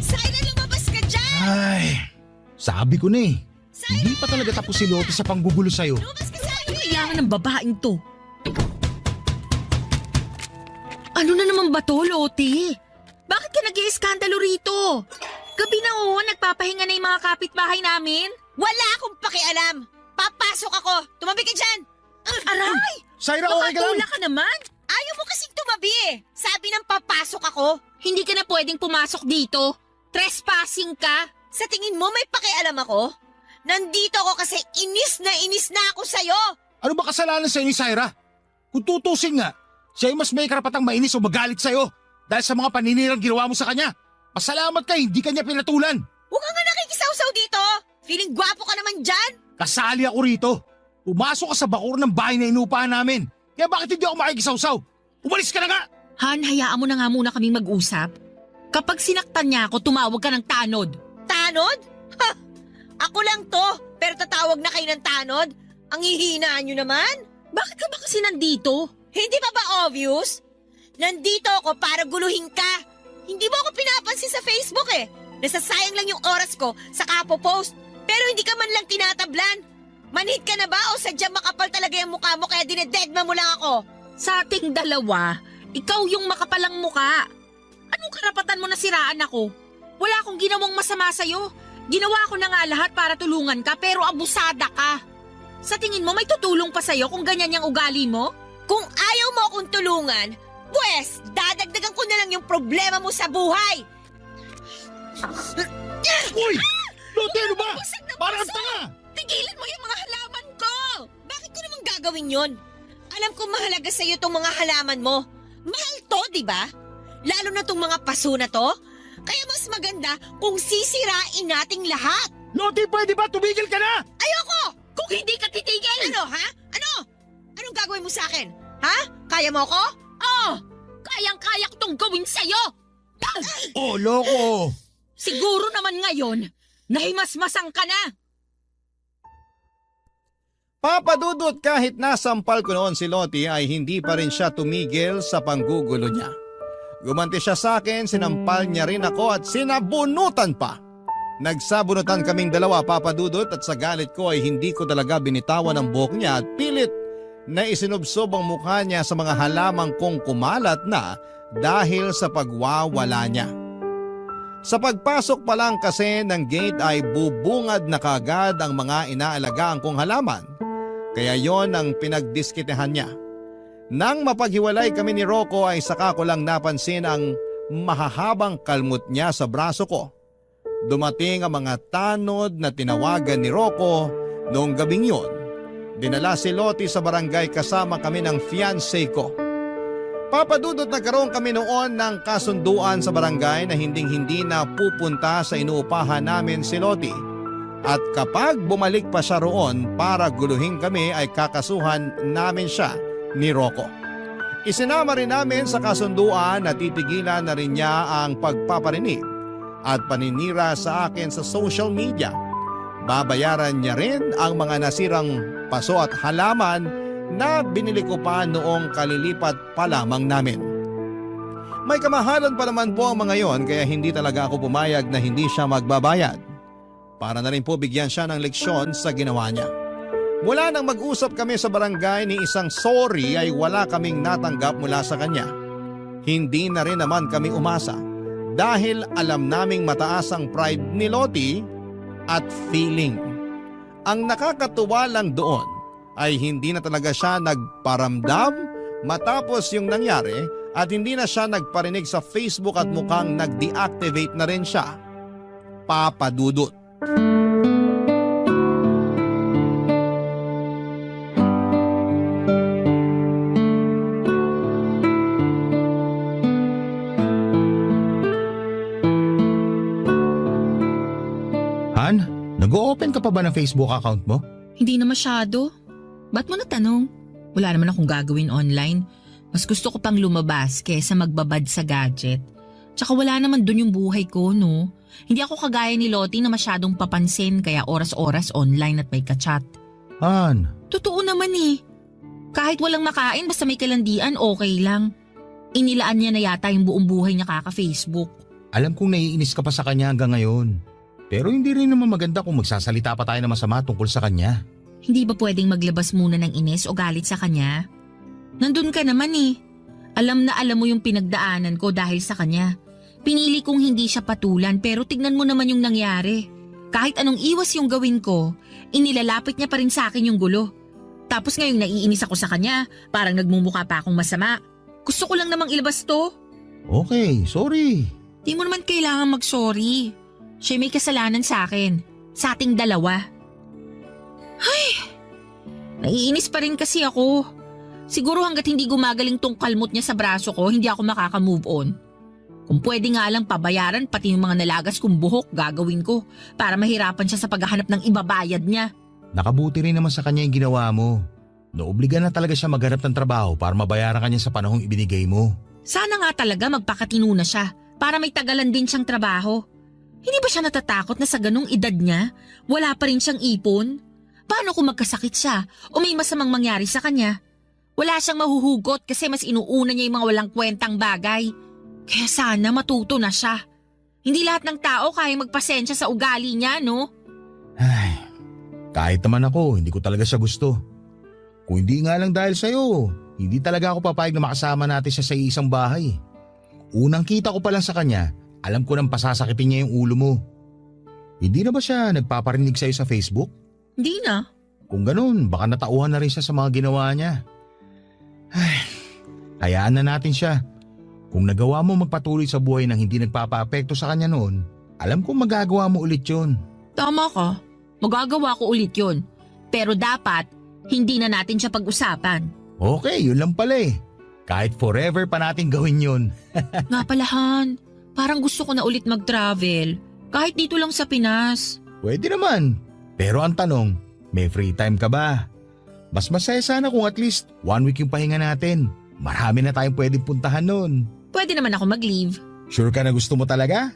Syra, lumabas ka dyan! Ay, sabi ko na eh. Hindi pa talaga tapos si Lottie sa panggugulo sa'yo. Lumabas ka, Syra! Kailangan ng babaeng to. Ano na naman ba to, Lottie? Bakit ka nag-iiskandalo rito? Gabi na nagpapahinga na yung mga kapitbahay namin. Wala akong pakialam! Papasok ako! Tumabi ka dyan! Aray! Syra, okay ka lang? Makatula ka naman. Ayaw mo kasing tumabi eh! Sabi ng papasok ako! Hindi ka na pwedeng pumasok dito. Trespassing ka. Sa tingin mo may pakialam ako? Nandito ako kasi inis na ako sa'yo! Ano ba kasalanan sa'yo ni Syra? Kung tutusin nga, siya ay mas may karapatang mainis o magalit sa'yo dahil sa mga paninirang ginawa mo sa kanya. Pasalamat ka, hindi kanya pinatulan. Huwag ka nga nakikisawsaw dito! Feeling gwapo ka naman dyan! Kasali ako rito. Pumasok ka sa bakur ng bahay na inupahan namin. Kaya bakit hindi ako makikisawsaw? Umalis ka na nga! Han, hayaan mo na nga muna kaming mag-usap. Kapag sinaktan niya ako, tumawag ka ng tanod. Tanod? Ha! Ako lang to, pero tatawag na kayo ng tanod? Ang hihinaan nyo naman? Bakit ka ba kasi nandito? Hindi pa ba obvious? Nandito ako para guluhin ka. Hindi mo ako pinapansin sa Facebook eh. Nasasayang lang yung oras ko sa kapo-post. Pero hindi ka man lang tinatablan. Manhid ka na ba o sadyang makapal talaga yung mukha mo kaya dinededma mo lang ako? Sa ating dalawa, ikaw yung makapalang muka. Anong karapatan mo na siraan ako? Wala akong ginawang masama sa'yo. Ginawa ko na nga lahat para tulungan ka pero abusada ka. Sa tingin mo may tutulong pa sa'yo kung ganyan yung ugali mo? Kung ayaw mo akong tulungan, pwes, dadagdagan ko na lang yung problema mo sa buhay. Uy! Lottie, ano ba? Busag na Parang busag! tanga! Tigilan mo yung mga halaman ko! Bakit ko naman gagawin yon? Alam ko mahalaga sa'yo itong mga halaman mo. Mahal to, di ba? Lalo na itong mga paso na to. Kaya mas maganda kung sisirain nating lahat. Lottie, pwede ba? Tumigil ka na! Ayoko! Kung hindi ka titigil! Ano, ha? Ano? Anong gagawin mo sa akin? Ha? Kaya mo ako? Oh! Kayang-kaya ko tong gawin sa'yo! Oh, loko! Siguro naman ngayon, nahimasmasang ka na! Papa Dudut, kahit nasampal ko noon si Lottie ay hindi pa rin siya tumigil sa panggugulo niya. Gumanti siya sa akin, sinampal niya rin ako at sinabunutan pa. Nagsabunutan kaming dalawa, Papa Dudut, at sa galit ko ay hindi ko talaga binitawan ang buhok niya at pilit na isinubsob ang mukha niya sa mga halamang kong kumalat na dahil sa pagwawala niya. Sa pagpasok pa lang kasi ng gate ay bubungad na kagad ang mga inaalagaan kong halaman. Kaya yon ang pinagdiskitehan niya. Nang mapaghiwalay kami ni Rocco ay saka ko lang napansin ang mahahabang kalmot niya sa braso ko. Dumating ang mga tanod na tinawagan ni Rocco noong gabing yun. Dinala si Lottie sa barangay kasama kami ng fiancé ko. Papadudot nagkaroon kami noon ng kasunduan sa barangay na hinding-hindi na pupunta sa inuupahan namin si Lottie. At kapag bumalik pa siya roon para guluhin kami ay kakasuhan namin siya ni Rocco. Isinama rin namin sa kasunduan na titigilan na rin niya ang pagpaparinig at paninira sa akin sa social media. Babayaran niya rin ang mga nasirang paso at halaman na binili ko pa noong kalilipat pa lamang namin. May kamahalan pa naman po ang mga yon kaya hindi talaga ako pumayag na hindi siya magbabayad. Para na rin po bigyan siya ng leksyon sa ginawa niya. Mula nang mag-usap kami sa barangay ni isang sorry ay wala kaming natanggap mula sa kanya. Hindi na rin naman kami umasa dahil alam naming mataas ang pride ni Lottie at feeling. Ang nakakatuwa lang doon ay hindi na talaga siya nagparamdam matapos yung nangyari at hindi na siya nagparinig sa Facebook at mukhang nag-deactivate na rin siya. Papadudot. Han, nag-o-open ka pa ba ng Facebook account mo? Hindi na masyado. Ba't mo natanong? Wala naman akong gagawin online. Mas gusto ko pang lumabas kesa magbabad sa gadget. Tsaka wala naman dun yung buhay ko, no? Hindi ako kagaya ni Lottie na masyadong papansin kaya oras-oras online at may kachat. Han, Totoo naman eh. Kahit walang makain basta may kalandian, okay lang. Inilaan niya na yata yung buong buhay niya kaka-Facebook. alam kong naiinis ka pa sa kanya hanggang ngayon. Pero hindi rin naman maganda kung magsasalita pa tayo na masama tungkol sa kanya. Hindi ba pwedeng maglabas muna ng inis o galit sa kanya? Nandun ka naman eh. Alam na alam mo yung pinagdaanan ko dahil sa kanya. Pinili kong hindi siya patulan pero tignan mo naman yung nangyari. Kahit anong iwas yung gawin ko, inilalapit niya pa rin sa akin yung gulo. Tapos ngayong naiinis ako sa kanya, parang nagmumukha pa akong masama. Gusto ko lang namang ilabas to. Okay, sorry. Di mo naman kailangan mag-sorry. Siya may kasalanan sa akin. Sa ating dalawa. Ay, naiinis pa rin kasi ako. Siguro hanggat hindi gumagaling tong kalmot niya sa braso ko, hindi ako makaka-move on. Kung pwede nga lang pabayaran pati yung mga nalagas kong buhok gagawin ko para mahirapan siya sa paghahanap ng ibabayad niya. Nakabuti rin naman sa kanya yung ginawa mo. Naobliga na talaga siya maghanap ng trabaho para mabayaran kanya sa panahong ibinigay mo. Sana nga talaga magpakatino na siya para may tagalan din siyang trabaho. Hindi ba siya natatakot na sa ganung edad niya, wala pa rin siyang ipon? Paano kung magkasakit siya o may masamang mangyari sa kanya? Wala siyang mahuhugot kasi mas inuuna niya yung mga walang kwentang bagay. Kaya sana matuto na siya. Hindi lahat ng tao kaya magpasensya sa ugali niya, no? Ay, kahit naman ako, hindi ko talaga siya gusto. Kung hindi nga lang dahil sa'yo, hindi talaga ako papayag na makasama natin siya sa isang bahay. Unang kita ko pa lang sa kanya, alam ko nang pasasakitin niya yung ulo mo. Hindi na ba siya nagpaparinig sa'yo sa Facebook? Hindi na. Kung ganun, baka natauhan na rin siya sa mga ginawa niya. Ay, hayaan na natin siya. Kung nagawa mo magpatuloy sa buhay nang hindi nagpapaapekto sa kanya noon, alam kong magagawa mo ulit yun. Tama ka. Magagawa ko ulit yun. Pero dapat, hindi na natin siya pag-usapan. Okay, yun lang pala eh. Kahit forever pa natin gawin yun. Nga pala, Han, parang gusto ko na ulit mag-travel. Kahit dito lang sa Pinas. Pwede naman. Pero ang tanong, may free time ka ba? Mas masaya sana kung at least 1 week yung pahinga natin. Marami na tayong pwedeng puntahan nun. Pwede naman ako mag-leave. Sure ka na gusto mo talaga?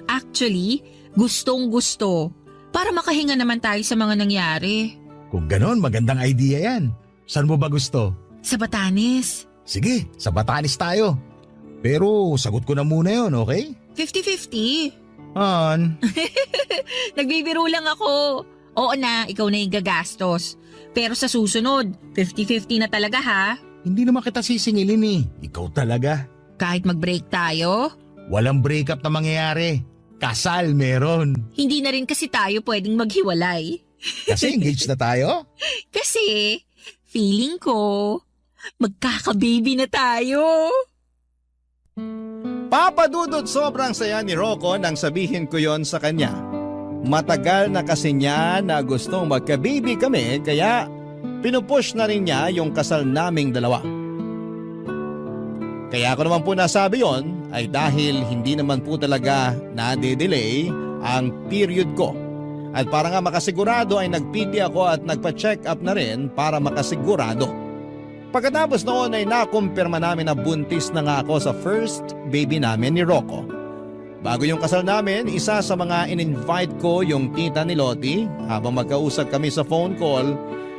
Actually, gustong gusto. Para makahinga naman tayo sa mga nangyari. Kung ganon, magandang idea yan. Saan mo ba gusto? Sa Batanes. Sige, sa Batanes tayo. Pero sagot ko na muna yon, okay? 50-50. Han, Nagbibiro lang ako. Oo na, ikaw na yung gagastos. Pero sa susunod, 50-50 na talaga ha. hindi naman kita sisingilin eh. Ikaw talaga. Kahit mag-break tayo, Walang breakup na mangyayari. Kasal meron. hindi na rin kasi tayo pwedeng maghiwalay. Kasi engaged na tayo. Kasi, feeling ko, magkaka-baby na tayo. Papa Dudut, sobrang saya ni Rocco nang sabihin ko yon sa kanya. Matagal na kasi niya na gustong magka-baby kami kaya pinupush na rin niya yung kasal naming dalawa. Kaya ako naman po nasabi yon ay dahil hindi naman po talaga nade-delay ang period ko. At para nga makasigurado ay nag-PT ako at nagpa-check up na rin para makasigurado. Pagkatapos noon ay nakumpirma namin na buntis na nga ako sa first baby namin ni Rocco. Bago yung kasal namin, isa sa mga in-invite ko yung tita ni Lottie. Habang magkausap kami sa phone call,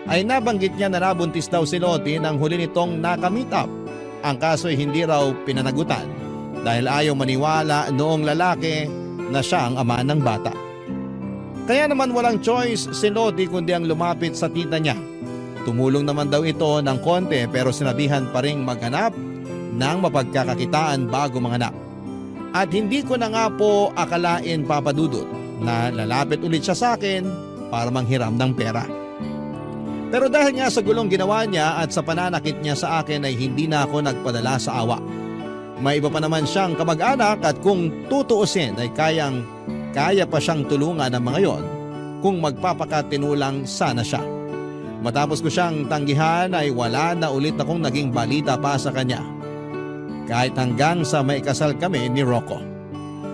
ay nabanggit niya na nabuntis daw si Lottie nang huli nitong naka-meet up. Ang kaso ay hindi raw pinanagutan dahil ayaw maniwala noong lalaki na siya ang ama ng bata. Kaya naman walang choice si Lottie kundi ang lumapit sa tita niya. Tumulong naman daw ito ng konti pero sinabihan pa ring maghanap ng mapagkakakitaan bago manganak. At hindi ko na nga po akalain, Papa Dudut, na lalapit ulit siya sa akin para manghiram ng pera. Pero dahil nga sa gulong ginawa niya at sa pananakit niya sa akin ay hindi na ako nagpadala sa awa. May iba pa naman siyang kamag-anak at kung tutuusin ay kaya pa siyang tulungan ng mga yon kung magpapakatinulang sana siya. Matapos ko siyang tanggihan ay wala na ulit akong naging balita pa sa kanya. Kahit hanggang sa may kasal kami ni Rocco.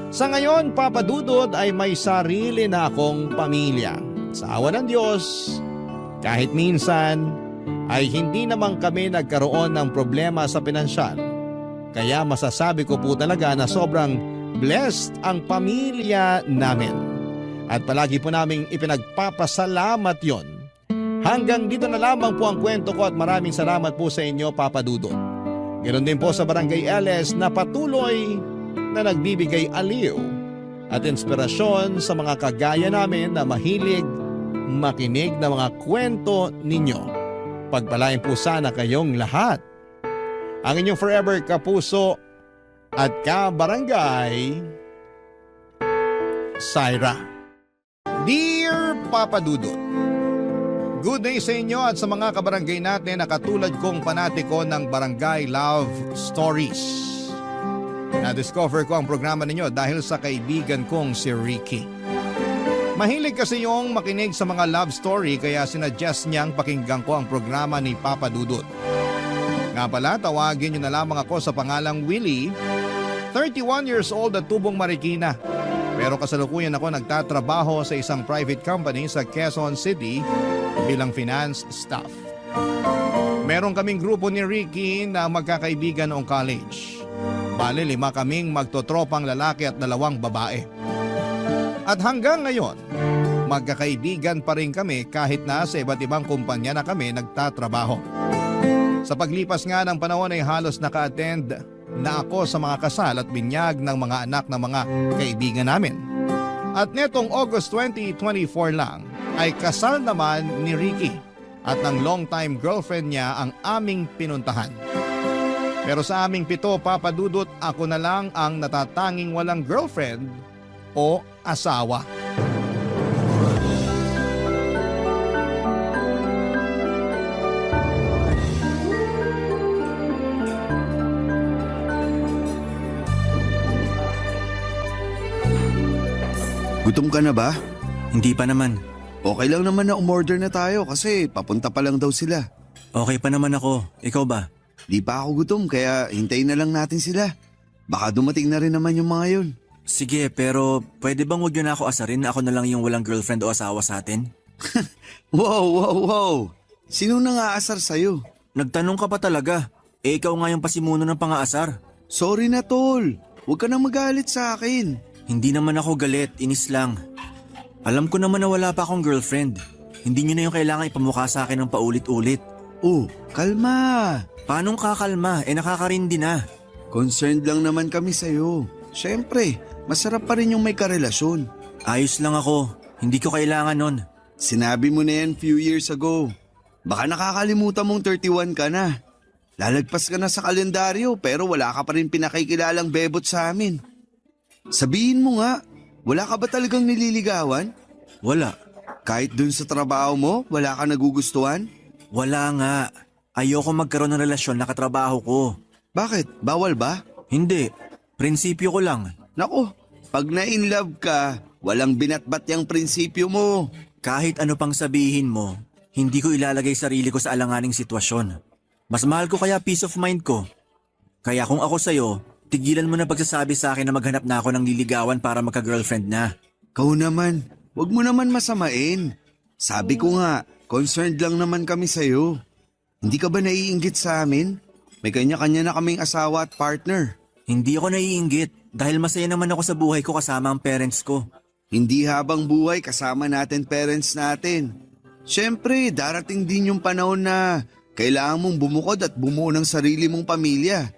Sa ngayon, Papa Dudut, ay may sarili na akong pamilya. Sa awa ng Diyos, kahit minsan ay hindi naman kami nagkaroon ng problema sa pinansyal. Kaya masasabi ko po talaga na sobrang blessed ang pamilya namin. At palagi po naming ipinagpapasalamat yon. Hanggang dito na lamang po ang kwento ko at maraming salamat po sa inyo, Papa Dudut. Ganoon din po sa Barangay LS na patuloy na nagbibigay aliw at inspirasyon sa mga kagaya namin na mahilig makinig ng mga kwento ninyo. Pagpalain po sana kayong lahat. Ang inyong forever kapuso at kabarangay, Syra. Dear Papa Dudut, good day sa inyo at sa mga kabarangay natin na katulad kong panatiko ng Barangay Love Stories. Na-discover ko ang programa ninyo dahil sa kaibigan kong si Ricky. Mahilig kasi yung makinig sa mga love story kaya sinuggest niyang pakinggan ko ang programa ni Papa Dudut. Nga pala, tawagin niyo na lamang ako sa pangalang Willie, 31 years old at tubong Marikina. Pero kasalukuyan ako nagtatrabaho sa isang private company sa Quezon City bilang finance staff. Meron kaming grupo ni Ricky na magkakaibigan noong college. Bale, 5 kaming magtotropang lalaki at 2 babae. At hanggang ngayon, magkakaibigan pa rin kami kahit na sa iba't ibang kumpanya na kami nagtatrabaho. Sa paglipas nga ng panahon ay halos naka-attend na ako sa mga kasal at binyag ng mga anak ng mga kaibigan namin. At netong August 2024 lang ay kasal naman ni Ricky at ng long-time girlfriend niya ang aming pinuntahan. Pero sa aming 7, Papa Dudut, ako na lang ang natatanging walang girlfriend o asawa. Gutom ka na ba? Hindi pa naman. Okay lang naman na umorder na tayo kasi papunta pa lang daw sila. Okay pa naman ako. Ikaw ba? Di pa ako gutom kaya hintayin na lang natin sila. Baka dumating na rin naman yung mga yun. Sige, pero pwede bang huwag nyo na ako asarin na ako na lang yung walang girlfriend o asawa sa atin? Wow! Sino nang aasar sa'yo? Nagtanong ka pa talaga. Ikaw nga yung pasimuno ng pang-aasar. Sorry na tol. Huwag ka na magalit sa akin. Hindi naman ako galit, inis lang. Alam ko naman na wala pa akong girlfriend. Hindi nyo na yung kailangan ipamukha sa akin ng paulit-ulit. Oh, kalma. Paanong kakalma? Nakakarindi na. Concerned lang naman kami sa'yo. Siyempre, masarap pa rin yung may karelasyon. Ayos lang ako. Hindi ko kailangan nun. Sinabi mo na yan few years ago. Baka nakakalimutan mong 31 ka na. Lalagpas ka na sa kalendaryo pero wala ka pa rin pinakikilalang bebot sa amin. Sabihin mo nga, wala ka ba talagang nililigawan? Wala. Kahit dun sa trabaho mo, wala ka nagugustuhan? Wala nga. Ayoko magkaroon ng relasyon na katrabaho ko. Bakit? Bawal ba? Hindi. Prinsipyo ko lang. Nako, pag na-in love ka, walang binatbat yung prinsipyo mo. Kahit ano pang sabihin mo, hindi ko ilalagay sarili ko sa alanganing sitwasyon. Mas mahal ko kaya peace of mind ko. Kaya kung ako sa'yo, tigilan mo na pagsasabi sa akin na maghanap na ako ng liligawan para magka-girlfriend na. Kau naman, wag mo naman masamain. Sabi ko nga, concerned lang naman kami sa'yo. Hindi ka ba naiinggit sa amin? May kanya-kanya na kaming asawa at partner. Hindi ako naiinggit dahil masaya naman ako sa buhay ko kasama ang parents ko. Hindi habang buhay kasama natin parents natin. Siyempre, darating din yung panahon na kailangan mong bumukod at bumuo ng sarili mong pamilya.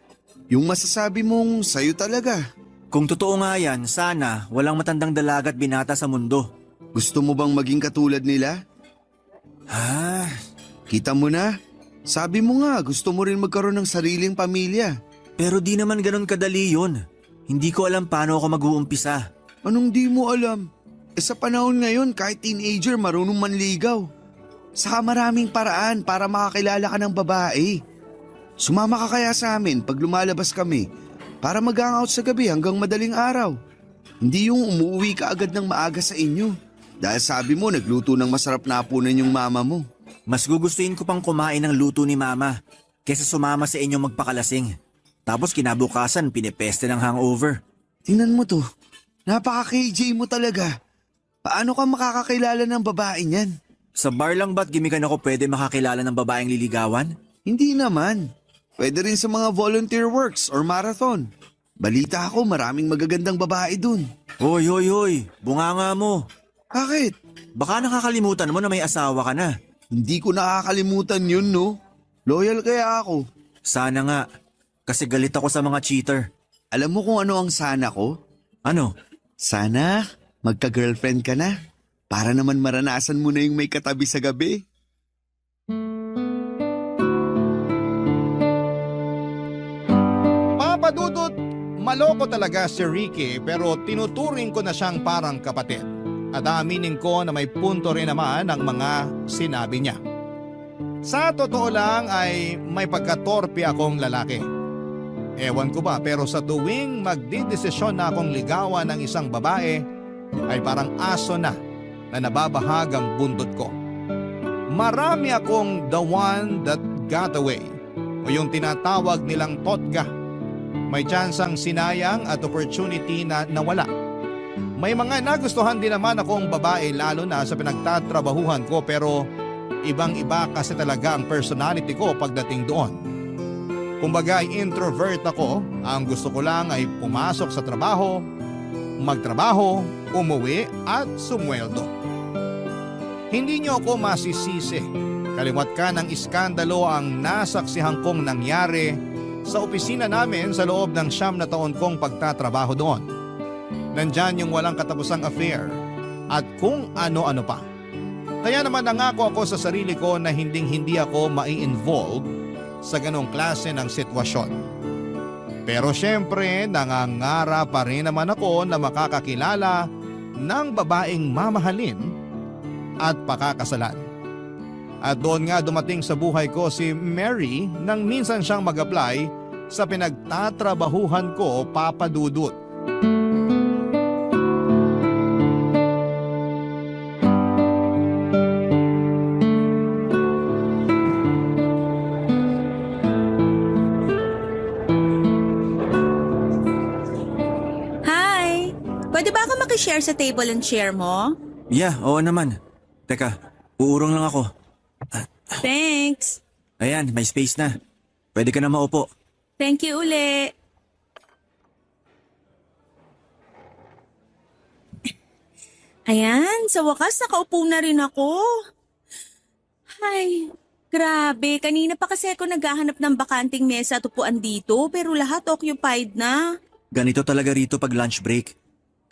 Yung masasabi mong sayo talaga. Kung totoo nga yan, sana walang matandang dalaga at binata sa mundo. Gusto mo bang maging katulad nila? Ah, Kita mo na? Sabi mo nga, gusto mo rin magkaroon ng sariling pamilya. pero di naman ganun kadali yun. Hindi ko alam paano ako mag-uumpisa. Anong di mo alam? Sa panahon ngayon, kahit teenager marunong manligaw. Saka maraming paraan para makakilala ka ng babae. Sumama ka kaya sa amin pag lumalabas kami para mag-hangout sa gabi hanggang madaling araw. Hindi yung umuwi ka agad ng maaga sa inyo. Dahil sabi mo nagluto ng masarap na hapunan yung mama mo. Mas gugustuhin ko pang kumain ng luto ni mama kesa sumama sa inyo magpakalasing. Tapos kinabukasan pinipeste ng hangover. Tingnan mo to. Napaka-KJ mo talaga. Paano ka makakakilala ng babae niyan? Sa bar lang ba't gimikan ako pwede makakilala ng babaeng liligawan? Hindi naman. Pwede rin sa mga volunteer works or marathon. Balita ako maraming magagandang babae dun. Hoy, hoy, hoy, bunganga mo. Bakit? Baka nakakalimutan mo na may asawa ka na. Hindi ko nakakalimutan yun, no? Loyal kaya ako. Sana nga, kasi galit ako sa mga cheater. Alam mo kung ano ang sana ko? Ano? Sana magka-girlfriend ka na. Para naman maranasan mo na yung may katabi sa gabi. Papadudot, maloko talaga si Ricky pero tinuturing ko na siyang parang kapatid. At aminin ko na may punto rin naman ang mga sinabi niya. Sa totoo lang ay may pagkatorpe akong lalaki. Ewan ko ba pero sa tuwing magdidesisyon na akong ligawan ng isang babae ay parang aso na nababahagang bundot ko. Marami akong the one that got away o yung tinatawag nilang totga. May tsansang sinayang at opportunity na nawala. May mga nagustuhan din naman akong babae lalo na sa pinagtatrabahuhan ko pero ibang-iba kasi talaga ang personality ko pagdating doon. Kumbaga ay introvert ako, ang gusto ko lang ay pumasok sa trabaho, magtrabaho, umuwi at sumweldo. Hindi niyo ako masisisi. Kaliwat ka ng iskandalo ang nasaksihan kong nangyari sa opisina namin sa loob ng 9 na taon kong pagtatrabaho doon. Nandyan yung walang katapusang affair at kung ano-ano pa. Kaya naman nangako ako sa sarili ko na hindi ako mai-involve sa ganong klase ng sitwasyon. Pero syempre, nangangara pa rin naman ako na makakakilala ng babaeng mamahalin at pakakasalan. At doon nga dumating sa buhay ko si Mary nang minsan siyang mag-apply sa pinagtatrabahuhan ko, Papa Dudut. Hi! Pwede ba ako makishare sa table and chair mo? Yeah, oo naman. Teka, uurong lang ako. Thanks! Ayan, may space na. Pwede ka na maupo. Thank you uli! Ayan, sa wakas nakaupo na rin ako. Ay, grabe. Kanina pa kasi ako naghahanap ng bakanting mesa at upuan dito pero lahat occupied na. Ganito talaga rito pag lunch break.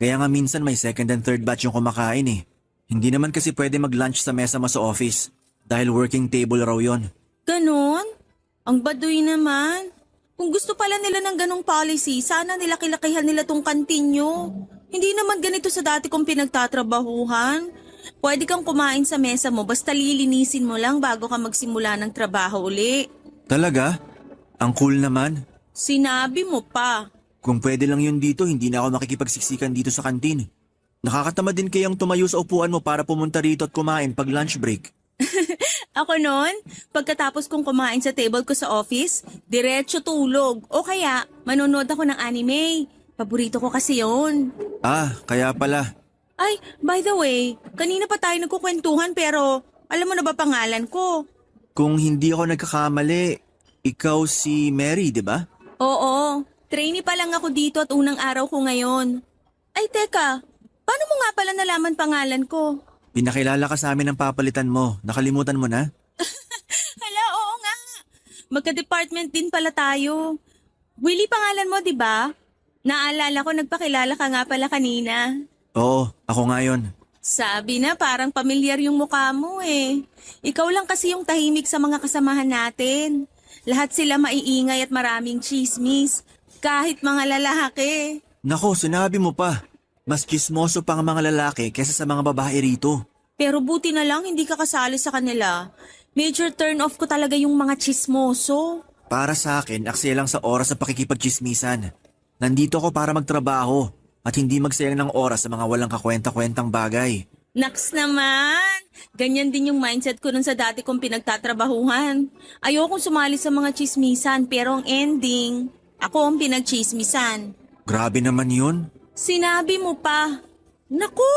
Kaya nga minsan may second and third batch yung kumakain eh. Hindi naman kasi pwede mag-lunch sa mesa mo sa office dahil working table raw yon. Ganon? Ang baduy naman. Kung gusto pala nila ng ganong policy, sana nilaki-lakihan nila tong kantin nyo. Hindi naman ganito sa dati kong pinagtatrabahuhan. Pwede kang kumain sa mesa mo basta lilinisin mo lang bago ka magsimula ng trabaho uli. Talaga? Ang cool naman. Sinabi mo pa. Kung pwede lang yun dito, hindi na ako makikipagsiksikan dito sa kantin. Nakakatamad din kayang tumayo sa upuan mo para pumunta rito at kumain pag lunch break. Ako noon, pagkatapos kong kumain sa table ko sa office, diretso tulog. O kaya, manonood ako ng anime. Paborito ko kasi yon. Ah, kaya pala. Ay, by the way, kanina pa tayo nagkukwentuhan pero alam mo na ba pangalan ko? Kung hindi ako nagkakamali, ikaw si Mary, di ba? Oo, trainee pa lang ako dito at unang araw ko ngayon. Ay teka, paano mo nga pala nalaman pangalan ko? Pinakilala ka sa amin ng papalitan mo. Nakalimutan mo na? Hala, oo nga. Magka-department din pala tayo. Willie pangalan mo, di ba? Naalala ko nagpakilala ka nga pala kanina. Oo, ako nga yun. Sabi na parang pamilyar yung mukha mo eh. Ikaw lang kasi yung tahimik sa mga kasamahan natin. Lahat sila maiingay at maraming chismis. Kahit mga lalaki. Nako, sinabi mo pa. Mas kismoso pa ang mga lalaki kesa sa mga babae rito. Pero buti na lang hindi ka kasali sa kanila. Major turn off ko talaga yung mga chismoso. Para sa akin, aksaya lang sa oras sa pakikipagchismisan. Nandito ako para magtrabaho at hindi magsayang ng oras sa mga walang kakwenta-kwentang bagay. Naks naman! Ganyan din yung mindset ko nun sa dati kong pinagtatrabahuhan. Ayokong sumali sa mga chismisan pero ang ending, ako ang pinagchismisan. Grabe naman yun. Sinabi mo pa. Naku,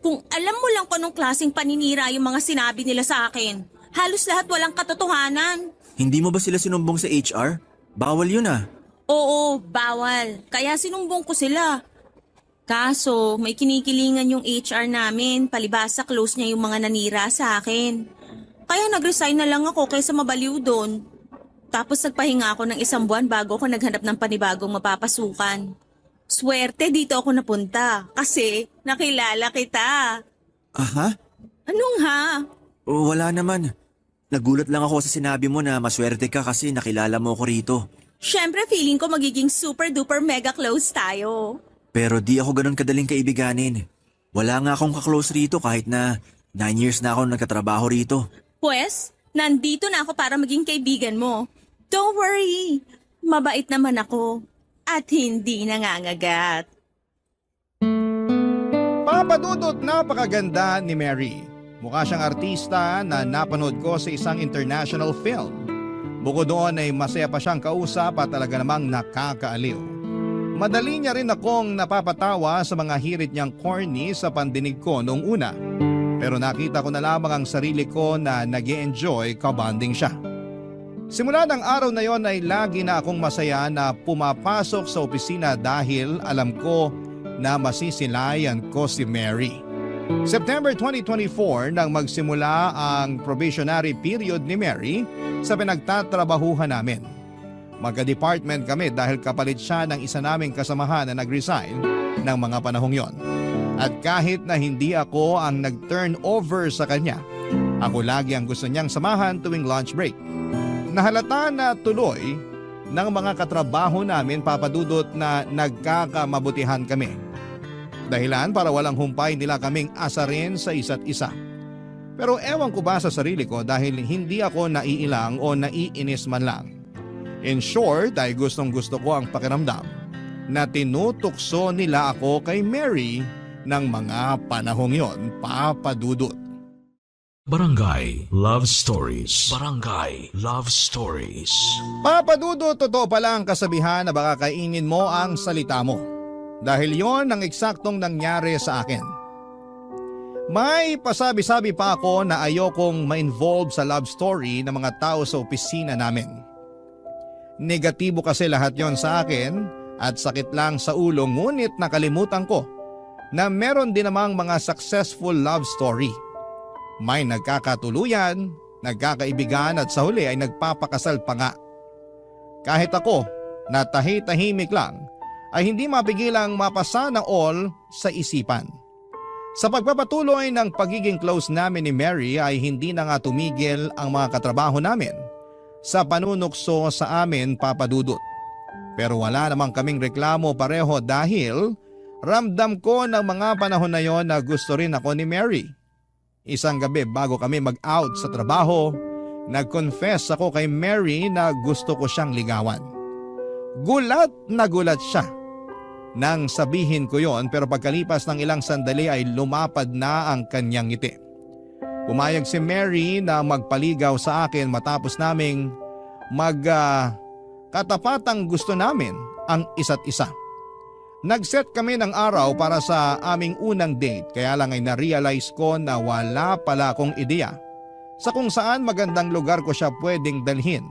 kung alam mo lang kung anong klaseng paninira yung mga sinabi nila sa akin. Halos lahat walang katotohanan. Hindi mo ba sila sinumbong sa HR? Bawal yun ah. Oo, bawal. Kaya sinumbong ko sila. Kaso, may kinikilingan yung HR namin. Palibasa close niya yung mga nanira sa akin. Kaya nag-resign na lang ako kaysa mabaliw doon. Tapos nagpahinga ako ng 1 buwan bago ako naghanap ng panibagong mapapasukan. Swerte dito ako napunta kasi nakilala kita. Aha? Anong ha? Wala naman. Nagulat lang ako sa sinabi mo na maswerte ka kasi nakilala mo ko rito. Siyempre feeling ko magiging super duper mega close tayo. Pero di ako ganun kadaling kaibiganin. Wala nga akong kaklose rito kahit na 9 years na ako nagkatrabaho rito. Pues, nandito na ako para maging kaibigan mo. Don't worry, mabait naman ako at hindi nangangagat. Papadudot, napakaganda ni Mary. Mukha siyang artista na napanood ko sa isang international film. Bukod doon ay masaya pa siyang kausap at talaga namang nakakaaliw. Madali niya rin akong napapatawa sa mga hirit niyang corny sa pandinig ko noong una. Pero nakita ko na lamang ang sarili ko na nag-e-enjoy kabanding siya. Simula ng araw na yon ay lagi na akong masaya na pumapasok sa opisina dahil alam ko na masisilayan ko si Mary. September 2024 nang magsimula ang probationary period ni Mary sa pinagtatrabahuhan namin. Magka-department kami dahil kapalit siya ng isa naming kasamahan na nag-resign ng mga panahong yon. At kahit na hindi ako ang nag-turn over sa kanya, ako lagi ang gusto niyang samahan tuwing lunch break. Nahalata na tuloy ng mga katrabaho namin, papadudot, na nagkakamabutihan kami. Dahilan para walang humpay nila kaming asarin sa isa't isa. Pero ewan ko ba sa sarili ko dahil hindi ako naiilang o naiinis man lang. In short, ay gustong gusto ko ang pakiramdam na tinutukso nila ako kay Mary ng mga panahong yon, papadudot. Barangay Love Stories. Barangay Love Stories. Papadudot, totoo pala ang kasabihan na baka kainin mo ang salita mo. Dahil yon ang eksaktong nangyari sa akin. May pasabi-sabi pa ako na ayokong ma-involve sa love story ng mga tao sa opisina namin. Negatibo kasi lahat yon sa akin at sakit lang sa ulo, ngunit nakalimutan ko na meron din namang mga successful love story. May nagkakatuluyan, nagkakaibigan at sa huli ay nagpapakasal pa nga. Kahit ako, na tahi-tahimik lang, ay hindi mapigilang mapasa ng all sa isipan. Sa pagpapatuloy ng pagiging close namin ni Mary ay hindi na nga tumigil ang mga katrabaho namin sa panunukso sa amin, papadudot. Pero wala namang kaming reklamo pareho dahil ramdam ko ng mga panahon na yon na gusto rin ako ni Mary. Isang gabi bago kami mag-out sa trabaho, nag-confess ako kay Mary na gusto ko siyang ligawan. Gulat na gulat siya nang sabihin ko yon, pero pagkalipas ng ilang sandali ay lumapad na ang kanyang ngiti. Pumayag si Mary na magpaligaw sa akin matapos naming katapatang gusto namin ang isa't isa. Nag-set kami ng araw para sa aming unang date, kaya lang ay na-realize ko na wala pala akong ideya sa kung saan magandang lugar ko siya pwedeng dalhin.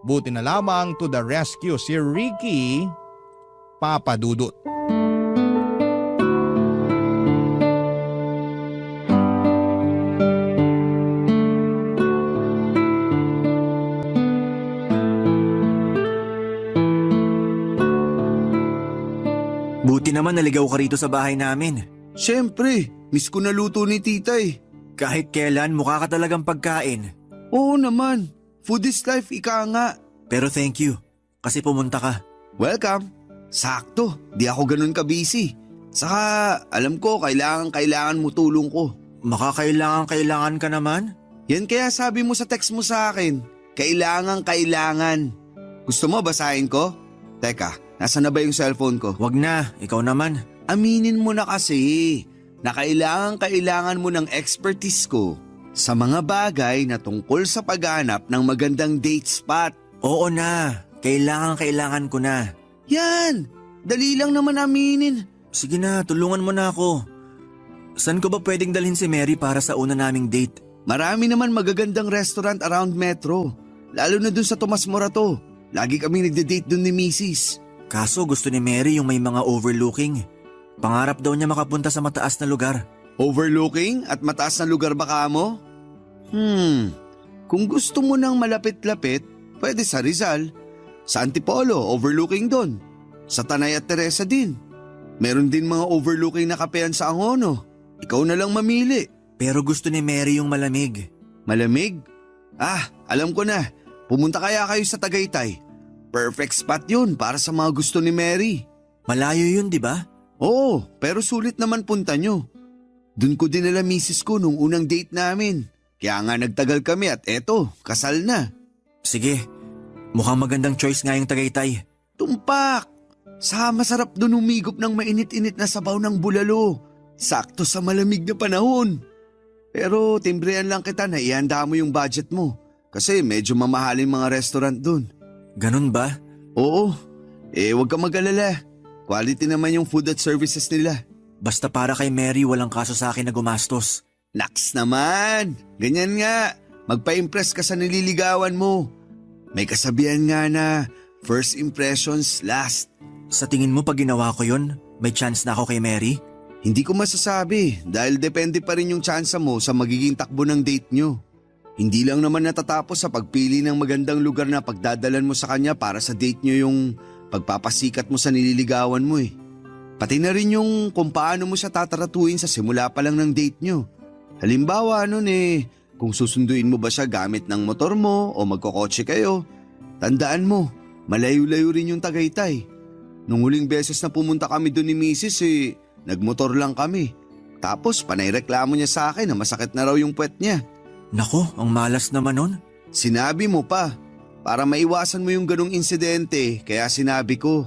Buti na lamang to the rescue si Ricky, Papa Dudut. Buti naman naligaw ka rito sa bahay namin. Siyempre, miss ko na luto ni tita eh. Kahit kailan mukha ka talagang pagkain. Oo naman, food is life, ika nga. Pero thank you, kasi pumunta ka. Welcome. Sakto, di ako ganun ka-busy. Saka alam ko kailangan mo tulong ko. Makakailangan ka naman? Yan kaya sabi mo sa text mo sa akin, kailangan. Gusto mo basahin ko? Teka, nasa na ba yung cellphone ko? Wag na, ikaw naman. Aminin mo na kasi na kailangan mo ng expertise ko sa mga bagay na tungkol sa paghanap ng magandang date spot. Oo na, kailangan ko na. Yan, dali lang naman aminin. Sige na, tulungan mo na ako. Saan ko ba pwedeng dalhin si Mary para sa una naming date? Marami naman magagandang restaurant around Metro. Lalo na dun sa Tomas Morato. Lagi kami nagde-date dun ni Mrs. Kaso gusto ni Mary yung may mga overlooking. Pangarap daw niya makapunta sa mataas na lugar. Overlooking at mataas na lugar ba ka mo? Kung gusto mo ng malapit-lapit, pwede sa Rizal. Sa Antipolo, overlooking doon. Sa Tanay at Teresa din. Meron din mga overlooking na kapehan sa Angono. Ikaw na lang mamili. Pero gusto ni Mary yung malamig. Malamig? Alam ko na. Pumunta kaya kayo sa Tagaytay. Perfect spot yun para sa mga gusto ni Mary. Malayo yun, di ba? Oo, pero sulit naman punta nyo. Doon ko dinala misis ko nung unang date namin. Kaya nga nagtagal kami at eto, kasal na. Sige, mukhang magandang choice nga yung Tagaytay. Tumpak! Sa masarap doon humigop ng mainit-init na sabaw ng bulalo. Sakto sa malamig na panahon. Pero timbrehan lang kita na ihanda mo yung budget mo. Kasi medyo mamahalin mga restaurant doon. Ganun ba? Oo, huwag ka mag-alala. Quality naman yung food at services nila. Basta para kay Mary walang kaso sa akin na gumastos. Naks naman! Ganyan nga. Magpa-impress ka sa nililigawan mo. May kasabihan nga na first impressions last. Sa tingin mo pag ginawa ko yun, may chance na ako kay Mary? Hindi ko masasabi dahil depende pa rin yung tsansa mo sa magiging takbo ng date nyo. Hindi lang naman natatapos sa pagpili ng magandang lugar na pagdadalan mo sa kanya para sa date nyo yung pagpapasikat mo sa nililigawan mo eh. Pati na rin yung kung paano mo siya tataratuin sa simula pa lang ng date nyo. Halimbawa kung susunduin mo ba siya gamit ng motor mo o magkokotse kayo, tandaan mo, malayo-layo rin yung Tagaytay. Nung huling beses na pumunta kami doon ni Mrs. Nagmotor lang kami. Tapos panayreklamo niya sa akin na masakit na raw yung puwet niya. Nako, ang malas naman nun. Sinabi mo pa, para maiwasan mo yung ganong insidente, kaya sinabi ko,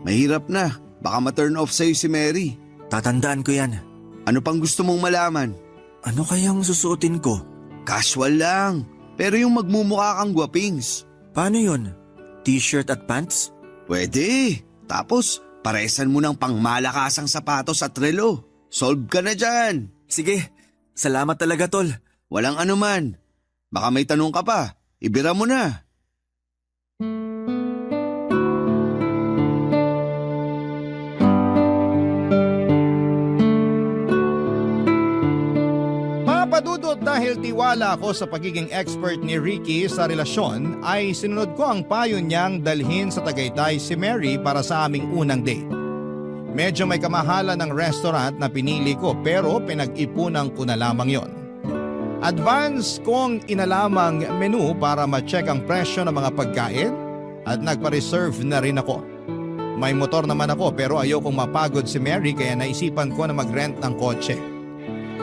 mahirap na, baka ma-turn off sa'yo si Mary. Tatandaan ko yan. Ano pang gusto mong malaman? Ano kayang susuotin ko? Casual lang, pero yung magmumukha kang gwapings. Paano yun? T-shirt at pants? Pwede, tapos paresan mo ng pangmalakasang sapatos at relo. Solve ka na dyan. Sige, salamat talaga tol. Walang anuman. Baka may tanong ka pa, ibira mo na. Papadudot dahil tiwala ako sa pagiging expert ni Ricky sa relasyon ay sinunod ko ang payo niyang dalhin sa Tagaytay si Mary para sa aming unang date. Medyo may kamahalan ng restaurant na pinili ko pero pinag-ipunan ko na lamang yon. Advance kong inalamang menu para ma-check ang presyo ng mga pagkain at nagpa-reserve na rin ako. May motor naman ako pero ayokong mapagod si Mary kaya naisipan ko na mag-rent ng kotse.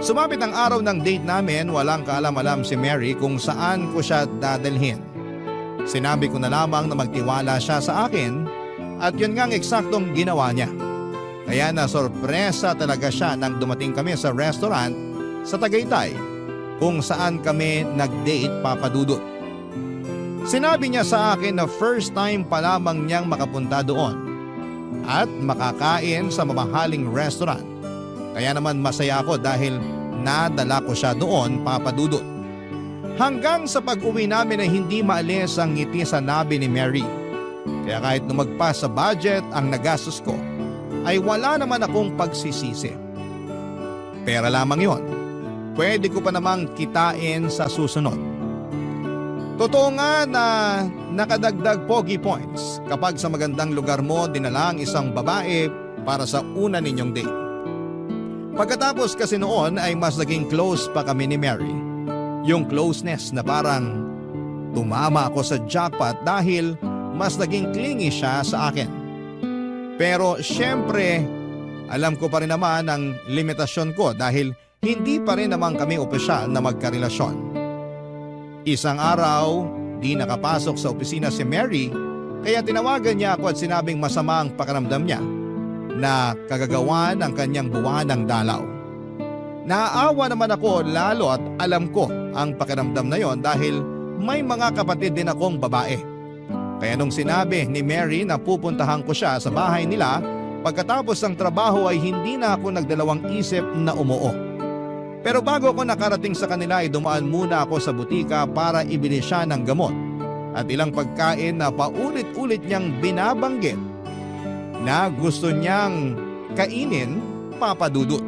Sumapit ang araw ng date namin, walang kaalam-alam si Mary kung saan ko siya dadalhin. Sinabi ko na lamang na magtiwala siya sa akin at yun nga ang eksaktong ginawa niya. Kaya nasorpresa talaga siya nang dumating kami sa restaurant sa Tagaytay kung saan kami nag-date, Papa Dudut. Sinabi niya sa akin na first time pa lamang niyang makapunta doon at makakain sa mamahaling restaurant. Kaya naman masaya ako dahil nadala ko siya doon, Papa Dudut. Hanggang sa pag-uwi namin ay hindi maalis ang ngiti sa nabi ni Mary. Kaya kahit lumagpas sa budget ang nagastos ko, ay wala naman akong pagsisisi. Pera lamang yon. Pwede ko pa namang kitain sa susunod. Totoo nga na nakadagdag pogi points kapag sa magandang lugar mo dinala ang isang babae para sa una ninyong date. Pagkatapos kasi noon ay mas naging close pa kami ni Mary. Yung closeness na parang tumama ako sa jackpot dahil mas naging clingy siya sa akin. Pero syempre, alam ko pa rin naman ang limitasyon ko dahil hindi pa rin naman kami opisyal na magkarelasyon. Isang araw, di nakapasok sa opisina si Mary kaya tinawagan niya ako at sinabing masama ang pakiramdam niya na kagagawan ang kanyang buwan ng dalaw. Naaawa naman ako lalo at alam ko ang pakiramdam na yon dahil may mga kapatid din akong babae. Kaya nung sinabi ni Mary na pupuntahan ko siya sa bahay nila pagkatapos ng trabaho ay hindi na ako nagdalawang isip na umuo. Pero bago ako nakarating sa kanila ay dumaan muna ako sa butika para ibili siya ng gamot at ilang pagkain na paulit-ulit niyang binabanggit na gusto niyang kainin, Papa Dudut.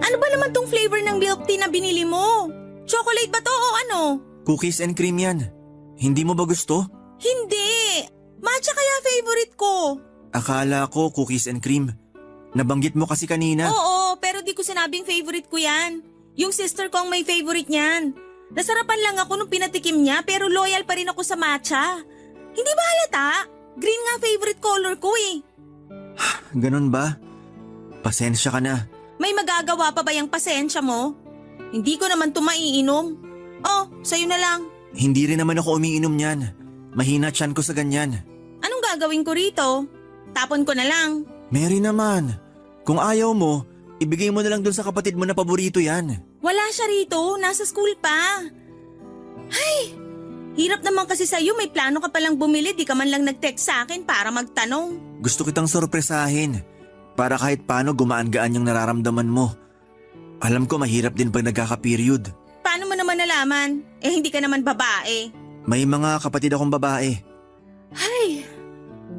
Ano ba naman tong flavor ng milk tea na binili mo? Chocolate ba to o ano? Cookies and cream yan. Hindi mo ba gusto? Hindi! Matcha kaya favorite ko. Akala ko cookies and cream. Nabanggit mo kasi kanina. Oo, pero di ko sinabing favorite ko yan. Yung sister ko ang may favorite niyan. Nasarapan lang ako nung pinatikim niya pero loyal pa rin ako sa matcha. Hindi ba halata? Green nga favorite color ko eh. Ganun ba? Pasensya ka na. May magagawa pa ba yung pasensya mo? Hindi ko naman to maiinom. Oh, sa'yo na lang. Hindi rin naman ako umiinom niyan. Mahina tiyan ko sa ganyan. Anong gagawin ko rito? Tapon ko na lang. Mary naman, kung ayaw mo, ibigay mo na lang dun sa kapatid mo na paborito yan. Wala siya rito, nasa school pa. Ay, hirap naman kasi sa'yo, may plano ka palang bumili, di ka man lang nag-text sa akin para magtanong. Gusto kitang sorpresahin, para kahit paano gumaan-gaan yung nararamdaman mo. Alam ko mahirap din pag nagkaka-period. Paano mo naman nalaman? Eh hindi ka naman babae. May mga kapatid akong babae. Ay,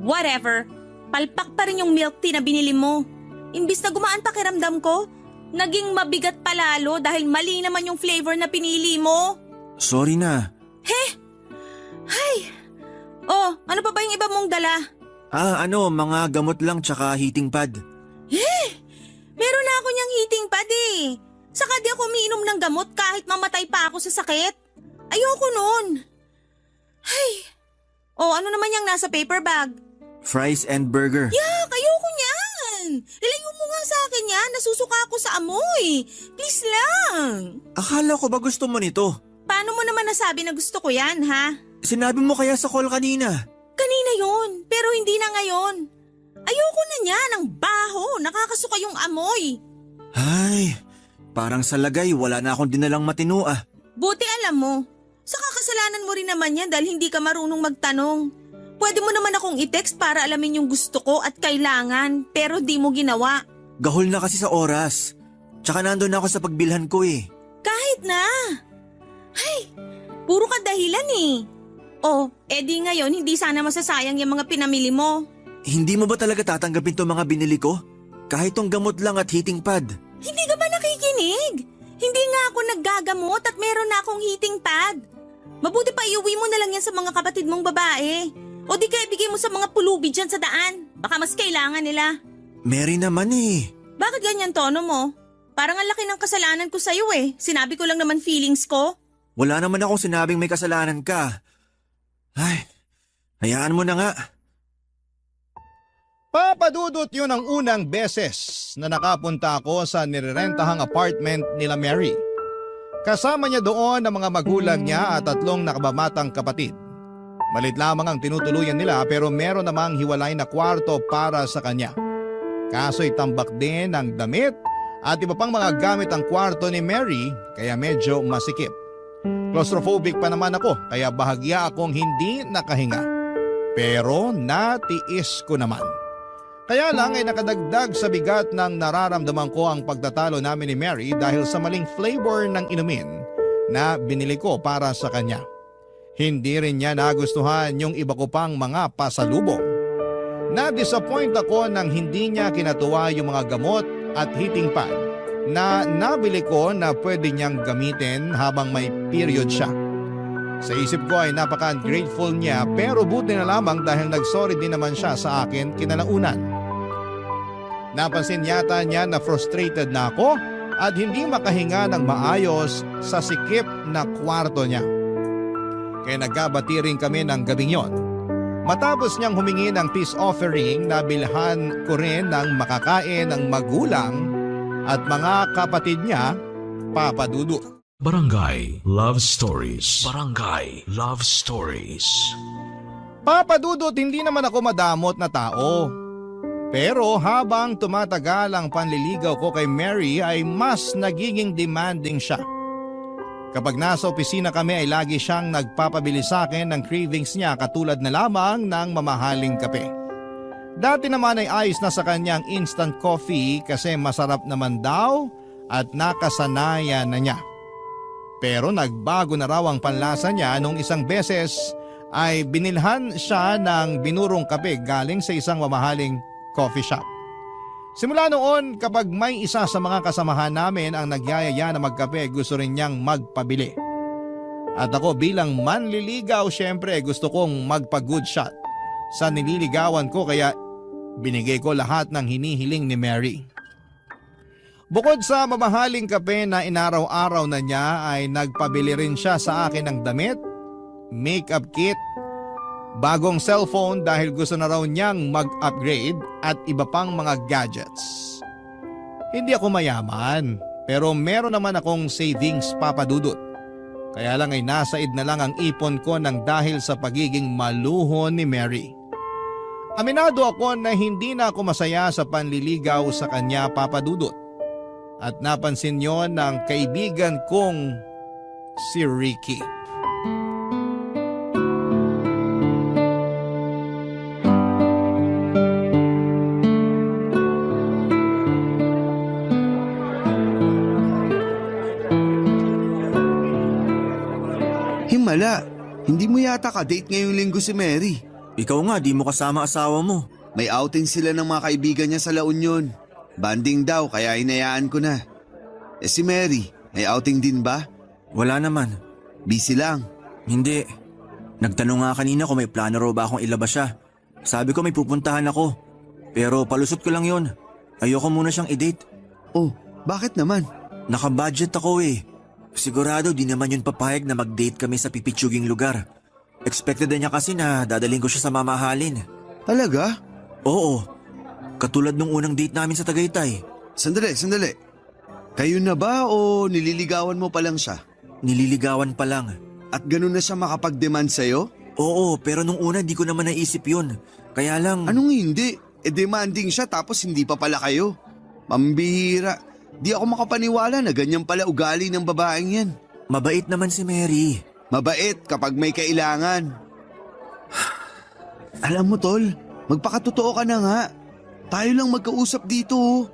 whatever. Palpak pa rin yung milk tea na binili mo. Imbis na gumaan pakiramdam ko, naging mabigat pa lalo dahil mali naman yung flavor na pinili mo. Sorry na. Ay, oh, ano pa ba yung iba mong dala? Mga gamot lang tsaka heating pad. Meron na ako niyang heating pad eh. Saka di ako umiinom ng gamot kahit mamatay pa ako sa sakit. Ayoko nun. Ay, oh, ano naman yung nasa paper bag? Fries and burger. Yak, ayoko niyan. Nilayo mo nga sa akin yan, nasusuka ako sa amoy. Please lang. Akala ko ba gusto mo nito? Paano mo naman nasabi na gusto ko yan, ha? Sinabi mo kaya sa call kanina. Kanina yon, pero hindi na ngayon. Ayoko na niyan, ang baho, nakakasuka yung amoy. Ay, parang sa lagay wala na akong dinalang matino ah. Buti alam mo, sa kakasalanan mo rin naman yan dahil hindi ka marunong magtanong. Pwede mo naman akong i-text para alamin yung gusto ko at kailangan, pero di mo ginawa. Gahol na kasi sa oras. Tsaka nandun na ako sa pagbilhan ko eh. Kahit na. Ay, puro ka dahilan eh. Oh, edi ngayon hindi sana masasayang yung mga pinamili mo. Hindi mo ba talaga tatanggapin tong mga binili ko? Kahit tong gamot lang at heating pad. Hindi ka ba nakikinig? Hindi nga ako naggagamot at meron na akong heating pad. Mabuti pa iuwi mo na lang yan sa mga kapatid mong babae. O di kaya ibigay mo sa mga pulubi dyan sa daan. Baka mas kailangan nila. Mary naman eh. Bakit ganyan tono mo? Parang ang laki ng kasalanan ko sa'yo eh. Sinabi ko lang naman feelings ko. Wala naman akong sinabing may kasalanan ka. Ay, hayaan mo na nga. Papa Dudut, yun ang unang beses beses na nakapunta ako sa nirerentahang apartment nila Mary. Kasama niya doon ang mga magulang niya at 3 nakababatang kapatid. Malit lamang ang tinutuluyan nila pero meron namang hiwalay na kwarto para sa kanya. Kaso'y tambak din ang damit at iba pang mga gamit ang kwarto ni Mary kaya medyo masikip. Claustrophobic pa naman ako kaya bahagya akong hindi nakahinga. Pero natiis ko naman. Kaya lang ay nakadagdag sa bigat ng nararamdaman ko ang pagtatalo namin ni Mary dahil sa maling flavor ng inumin na binili ko para sa kanya. Hindi rin niya nagustuhan yung iba ko pang mga pasalubong. Na-disappoint ako nang hindi niya kinatuwa yung mga gamot at heating pad na nabili ko na pwede niyang gamitin habang may period siya. Sa isip ko ay napaka-grateful niya pero buti na lamang dahil nagsorry din naman siya sa akin kinalaunan. Napansin yata niya na frustrated na ako at hindi makahinga ng maayos sa sikip na kwarto niya. Kaya nagkabati rin kami ng gabing yon. Matapos niyang humingi ng peace offering, nabilhan ko rin ng makakain ng magulang at mga kapatid niya, Papa Dudut. Barangay Love Stories. Barangay Love Stories. Papa Dudut, hindi naman ako madamot na tao. Pero habang tumatagal ang panliligaw ko kay Mary ay mas nagiging demanding siya. Kapag nasa opisina kami ay lagi siyang nagpapabili sa akin ng cravings niya katulad na lamang ng mamahaling kape. Dati naman ay ayos na sa kanyang instant coffee kasi masarap naman daw at nakasanayan na niya. Pero nagbago na raw ang panlasa niya nung isang beses ay binilhan siya ng binurong kape galing sa isang mamahaling coffee shop. Simula noon kapag may isa sa mga kasamahan namin ang nagyayaya na magkape gusto rin niyang magpabili. At ako bilang manliligaw syempre gusto kong magpa-good shot sa nililigawan ko kaya binigay ko lahat ng hinihiling ni Mary. Bukod sa mamahaling kape na inaraw-araw na niya ay nagpabili rin siya sa akin ng damit, makeup kit, bagong cellphone dahil gusto na raw niyang mag-upgrade at iba pang mga gadgets. Hindi ako mayaman pero meron naman akong savings, Papa Dudut. Kaya lang ay nasaid na lang ang ipon ko ng dahil sa pagiging maluho ni Mary. Aminado ako na hindi na ako masaya sa panliligaw sa kanya, Papa Dudut. At napansin yon ng kaibigan kong si Ricky. Himala, hindi mo yata ka-date ngayong linggo si Mary. Ikaw nga, di mo kasama asawa mo. May outing sila ng mga kaibigan niya sa La Union. Banding daw kaya hinayaan ko na. Si Mary, may outing din ba? Wala naman. Busy lang. Hindi. Nagtanong nga kanina kung may plano raw ba akong ilabas siya. Sabi ko may pupuntahan ako. Pero palusot ko lang yon. Ayoko muna siyang i-date. Oh, bakit naman? Naka-budget ako eh. Sigurado di naman yun papayag na mag-date kami sa pipitsuging lugar. Expected na niya kasi na dadaling ko siya sa mamahalin. Talaga? Oo. Katulad nung unang date namin sa Tagaytay. Sandali. Kayo na ba o nililigawan mo pa lang siya? Nililigawan pa lang. At ganun na siya makapag-demand sa'yo? Oo, pero nung una di ko naman naisip yun. Kaya lang… Anong hindi? Demanding siya tapos hindi pa pala kayo. Pambihira. Di ako makapaniwala na ganyan pala ugali ng babaeng yan. Mabait naman si Mary. Mabait kapag may kailangan. Alam mo tol, magpakatotoo ka na nga. Tayo lang magkausap dito.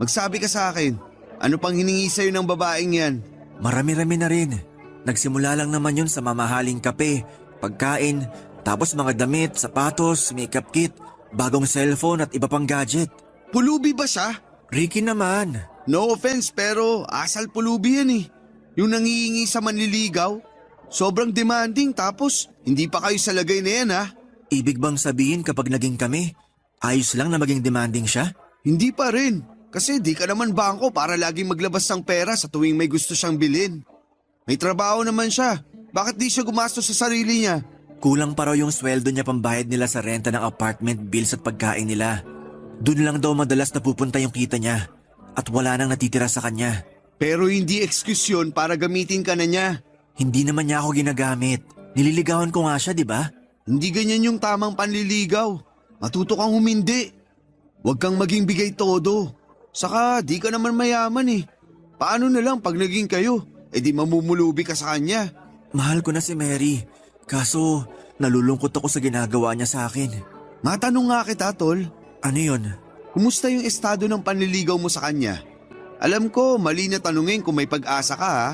Magsabi ka sa akin, ano pang hiningi sa'yo ng babaeng yan? Marami-rami na rin. Nagsimula lang naman yun sa mamahaling kape, pagkain, tapos mga damit, sapatos, makeup kit, bagong cellphone at iba pang gadget. Pulubi ba siya? Ricky naman. No offense pero asal pulubi yan eh. Yung nangihingi sa manliligaw, sobrang demanding tapos hindi pa kayo sa lagay na yan ha. Ibig bang sabihin kapag naging kami, ayos lang na maging demanding siya? Hindi pa rin. Kasi di ka naman bangko para laging maglabas ng pera sa tuwing may gusto siyang bilhin. May trabaho naman siya. Bakit di siya gumastos sa sarili niya? Kulang pa raw yung sweldo niya pambayad nila sa renta ng apartment bills at pagkain nila. Doon lang daw madalas napupunta yung kita niya at wala nang natitira sa kanya. Pero hindi excuse yun para gamitin ka na niya. Hindi naman niya ako ginagamit. Nililigawan ko nga siya, di ba? Hindi ganyan yung tamang panliligaw. Matuto kang humindi. Huwag kang maging bigay todo. Saka di ka naman mayaman eh. Paano na lang pag naging kayo? E di mamumulubi ka sa kanya. Mahal ko na si Mary. Kaso, nalulungkot ako sa ginagawa niya sa akin. Matanong nga kita, tol. Ano yun? Kumusta yung estado ng panliligaw mo sa kanya? Alam ko, mali na tanungin kung may pag-asa ka ha.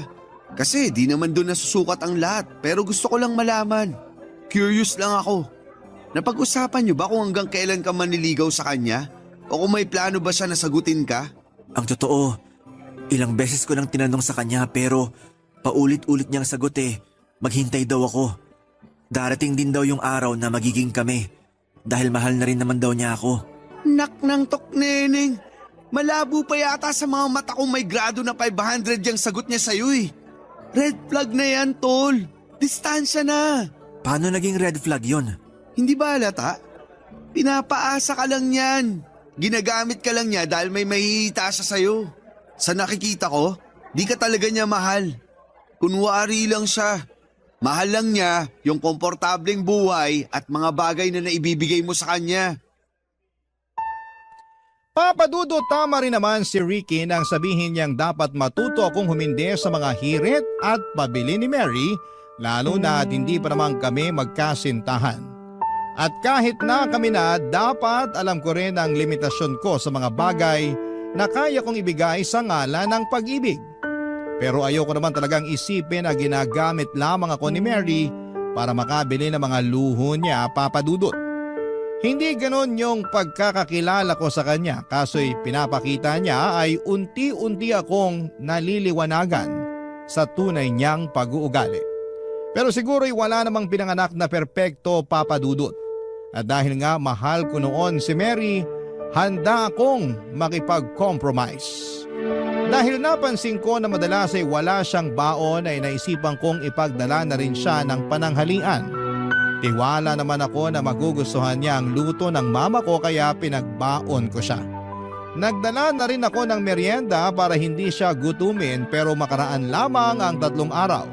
Kasi di naman doon nasusukat ang lahat. Pero gusto ko lang malaman. Curious lang ako. Napag-usapan niyo ba kung hanggang kailan ka manliligaw sa kanya? O kung may plano ba siya na sagutin ka? Ang totoo, ilang beses ko nang tinanong sa kanya pero paulit-ulit niyang sagot maghintay daw ako. Darating din daw yung araw na magiging kami dahil mahal na rin naman daw niya ako. Nak ng tok, neneng. Malabo pa yata sa mga mata kong may grado na 500 yung sagot niya sa'yo eh. Red flag na yan, tol. Distansya na. Paano naging red flag yon? Hindi ba halata? Pinapaasa ka lang yan. Ginagamit ka lang niya dahil may mahihita siya sa'yo. Sa nakikita ko, di ka talaga niya mahal. Kunwari lang siya. Mahal lang niya yung komportableng buhay at mga bagay na naibibigay mo sa kanya. Papa Dudut, tama rin naman si Ricky nang sabihin niyang dapat matuto akong humindi sa mga hirit at pabili ni Mary, lalo na at hindi pa naman kami magkasintahan. At kahit na kami na, dapat alam ko rin ang limitasyon ko sa mga bagay na kaya kong ibigay sa ngalan ng pag-ibig. Pero ayoko naman talagang isipin na ginagamit lamang ako ni Mary para makabili ng mga luho niya, Papa Dudut. Hindi ganon yung pagkakakilala ko sa kanya, kaso'y pinapakita niya ay unti-unti akong naliliwanagan sa tunay niyang pag-uugali. Pero siguro'y wala namang pinanganak na perpekto, Papa Dudut. At dahil nga mahal ko noon si Mary, handa akong makipag-compromise. Dahil napansin ko na madalas ay wala siyang baon ay naisipan kong ipagdala na rin siya ng pananghalian. Tiwala naman ako na magugustuhan niya ang luto ng mama ko kaya pinagbaon ko siya. Nagdala na rin ako ng merienda para hindi siya gutumin pero makaraan lamang ang 3 araw.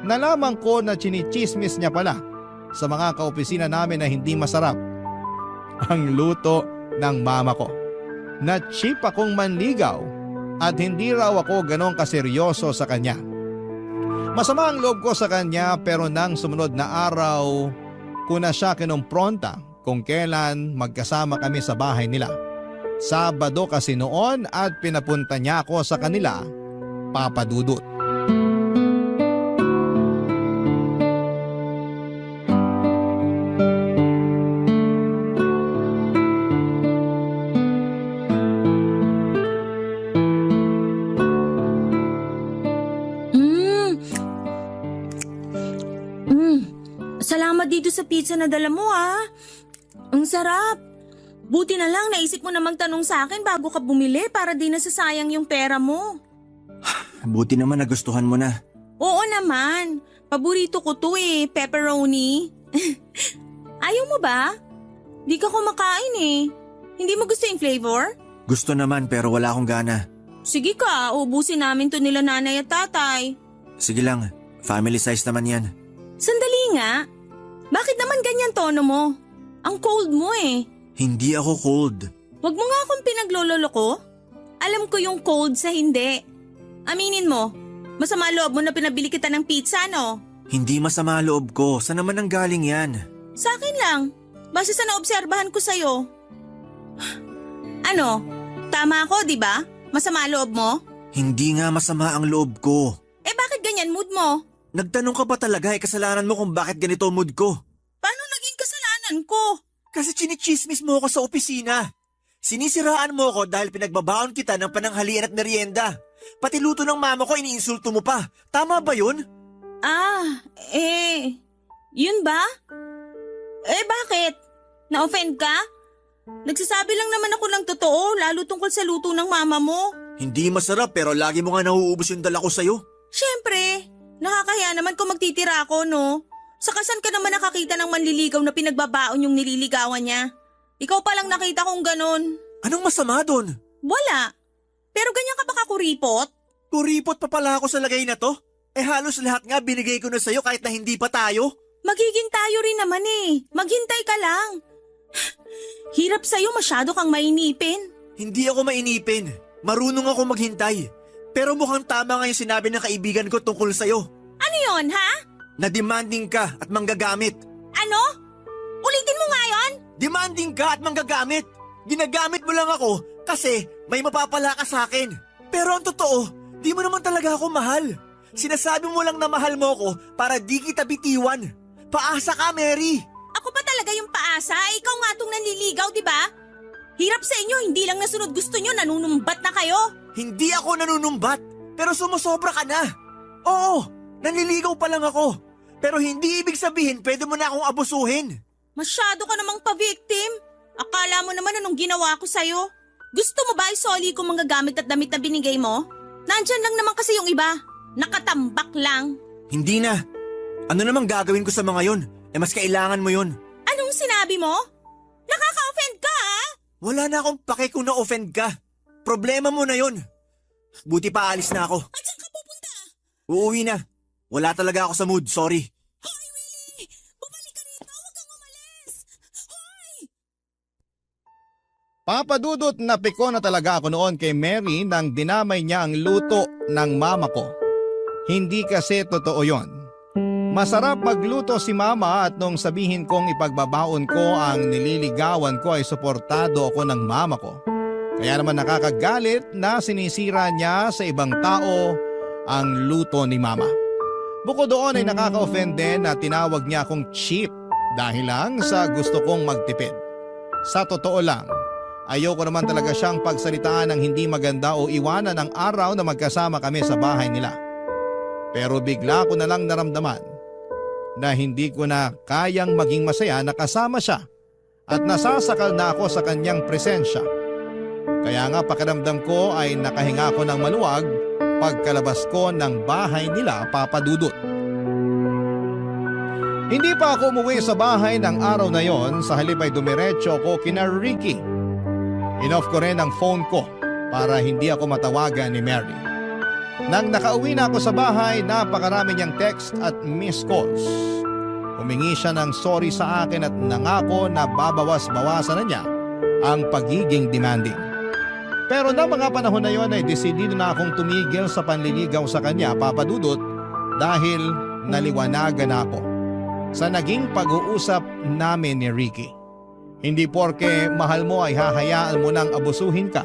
Nalaman ko na chinichismis niya pala sa mga kaopisina namin na hindi masarap ang luto ng mama ko. Na-cheap akong manligaw at hindi raw ako ganong kaseryoso sa kanya. Masama ang loob ko sa kanya pero nang sumunod na araw ko na siya kinumpronta kung kailan magkasama kami sa bahay nila. Sabado kasi noon at pinapunta niya ako sa kanila, Papa Dudut. Salamat dito sa pizza na dala mo Ang sarap. Buti na lang naisip mo na magtanong sa akin bago ka bumili para di nasasayang yung pera mo. Buti naman nagustuhan mo na. Oo naman. Paborito ko to pepperoni. Ayaw mo ba? Di ka kumakain Hindi mo gusto yung flavor? Gusto naman pero wala akong gana. Sige ka, ubusin namin to nila nanay at tatay. Sige lang, family size naman yan. Sandali nga. Bakit naman ganyan tono mo? Ang cold mo Hindi ako cold. Wag mo nga akong pinaglololo ko. Alam ko yung cold sa hindi. Aminin mo, masama loob mo na pinabili kita ng pizza, no? Hindi masama loob ko. Saan naman ang galing yan? Sa akin lang. Base sa naobserbahan ko sa'yo. Ano? Tama ako, di ba? Masama loob mo? Hindi nga masama ang loob ko. Bakit ganyan mood mo? Nagtanong ka pa talaga kasalanan mo kung bakit ganito ang mood ko. Paano naging kasalanan ko? Kasi chinichismis mo ako sa opisina. Sinisiraan mo ako dahil pinagbabaon kita ng pananghalian at merienda. Pati luto ng mama ko iniinsulto mo pa. Tama ba yun? Yun ba? Bakit? Na-offend ka? Nagsasabi lang naman ako ng totoo, lalo tungkol sa luto ng mama mo. Hindi masarap pero lagi mo nga nauubos yung dala ko sa'yo. Siyempre, nakakahiya naman kung magtitira ako, no? Sa kasan ka naman nakakita ng manliligaw na pinagbabaon yung nililigawan niya? Ikaw palang nakita kong ganon. Anong masama doon? Wala. Pero ganyan ka ba kakuripot? Kuripot pa pala ako sa lagay na to? Halos lahat nga binigay ko na sa'yo kahit na hindi pa tayo. Magiging tayo rin naman eh. Maghintay ka lang. Hirap sa'yo, masyado kang mainipin. Hindi ako mainipin. Marunong ako maghintay. Pero mukhang tama nga yung sinabi ng kaibigan ko tungkol sa'yo. Ano yon, ha? Na demanding ka at manggagamit. Ano? Ulitin mo nga yon? Demanding ka at manggagamit. Ginagamit mo lang ako kasi may mapapala ka sa akin. Pero ang totoo, di mo naman talaga ako mahal. Sinasabi mo lang na mahal mo ako para di kita bitiwan. Paasa ka, Mary. Ako ba talaga yung paasa? Ikaw nga tong nanliligaw, di ba? Hirap sa inyo, hindi lang nasunod gusto nyo, nanunumbat na kayo. Hindi ako nanunumbat, pero sumusobra ka na. Oo, nanliligaw pa lang ako. Pero hindi ibig sabihin pwede mo na akong abusuhin. Masyado ka namang pa-victim. Akala mo naman anong ginawa ko sa'yo. Gusto mo ba isoli ko mga gamit at damit na binigay mo? Nandyan lang naman kasi yung iba. Nakatambak lang. Hindi na. Ano namang gagawin ko sa mga yon? Mas kailangan mo yon. Anong sinabi mo? Nakaka-offend ka, ha? Wala na akong pake kung na-offend ka. Problema mo na yon. Buti pa alis na ako. At saan ka pupunta? Uuwi na. Wala talaga ako sa mood, sorry. Hoy, Willie! Bumalik ka rito! Huwag kang umalis! Hoy! Papadudot na piko na talaga ako noon kay Mary nang dinamay niya ang luto ng mama ko. Hindi kasi totoo yon. Masarap magluto si mama at nung sabihin kong ipagbabaon ko ang nililigawan ko ay suportado ako ng mama ko. Kaya naman nakakagalit na sinisira niya sa ibang tao ang luto ni mama. Bukod doon ay nakaka-offend din na tinawag niya akong cheap dahil lang sa gusto kong magtipid. Sa totoo lang, ayoko naman talaga siyang pagsalitaan ng hindi maganda o iwanan ang araw na magkasama kami sa bahay nila. Pero bigla ko na lang naramdaman na hindi ko na kayang maging masaya na kasama siya at nasasakal na ako sa kanyang presensya. Kaya nga pakiramdam ko ay nakahinga ako ng maluwag pagkalabas ko ng bahay nila, Papa Dudut. Hindi pa ako umuwi sa bahay ng araw na yon, sa halip ay dumiretso ako kina Ricky. Inoff ko rin ang phone ko para hindi ako matawagan ni Mary. Nang nakauwi na ako sa bahay, napakarami niyang text at missed calls. Humingi siya ng sorry sa akin at nangako na babawas-bawasan na niya ang pagiging demanding. Pero na mga panahon na yon ay desidido na akong tumigil sa panliligaw sa kanya, Papa Dudut, dahil naliwanagan ako sa naging pag-uusap namin ni Ricky. Hindi porke mahal mo ay hahayaan mo nang abusuhin ka.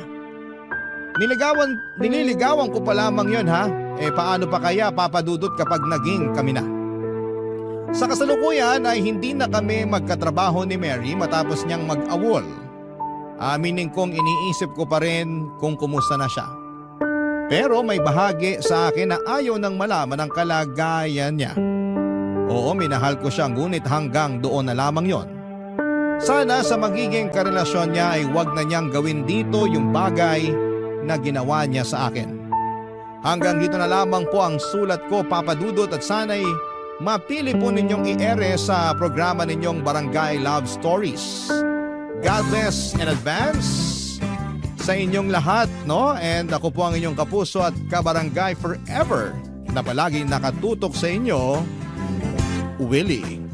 Nililigawan ko pa lamang yon, ha? Paano pa kaya, Papa Dudut, kapag naging kami na? Sa kasalukuyan ay hindi na kami magkatrabaho ni Mary matapos niyang mag-awol. Aminin kong iniisip ko pa rin kung kumusta na siya. Pero may bahagi sa akin na ayaw nang malaman ang kalagayan niya. Oo, minahal ko siya ngunit hanggang doon na lamang yon. Sana sa magiging karelasyon niya ay wag na niyang gawin dito yung bagay na ginawa niya sa akin. Hanggang dito na lamang po ang sulat ko, Papa Dudut, at sana'y mapili po ninyong i-ere sa programa ninyong Barangay Love Stories. God bless in advance sa inyong lahat, no? And ako po ang inyong kapuso at kabarangay forever na palagi nakatutok sa inyo, Willie.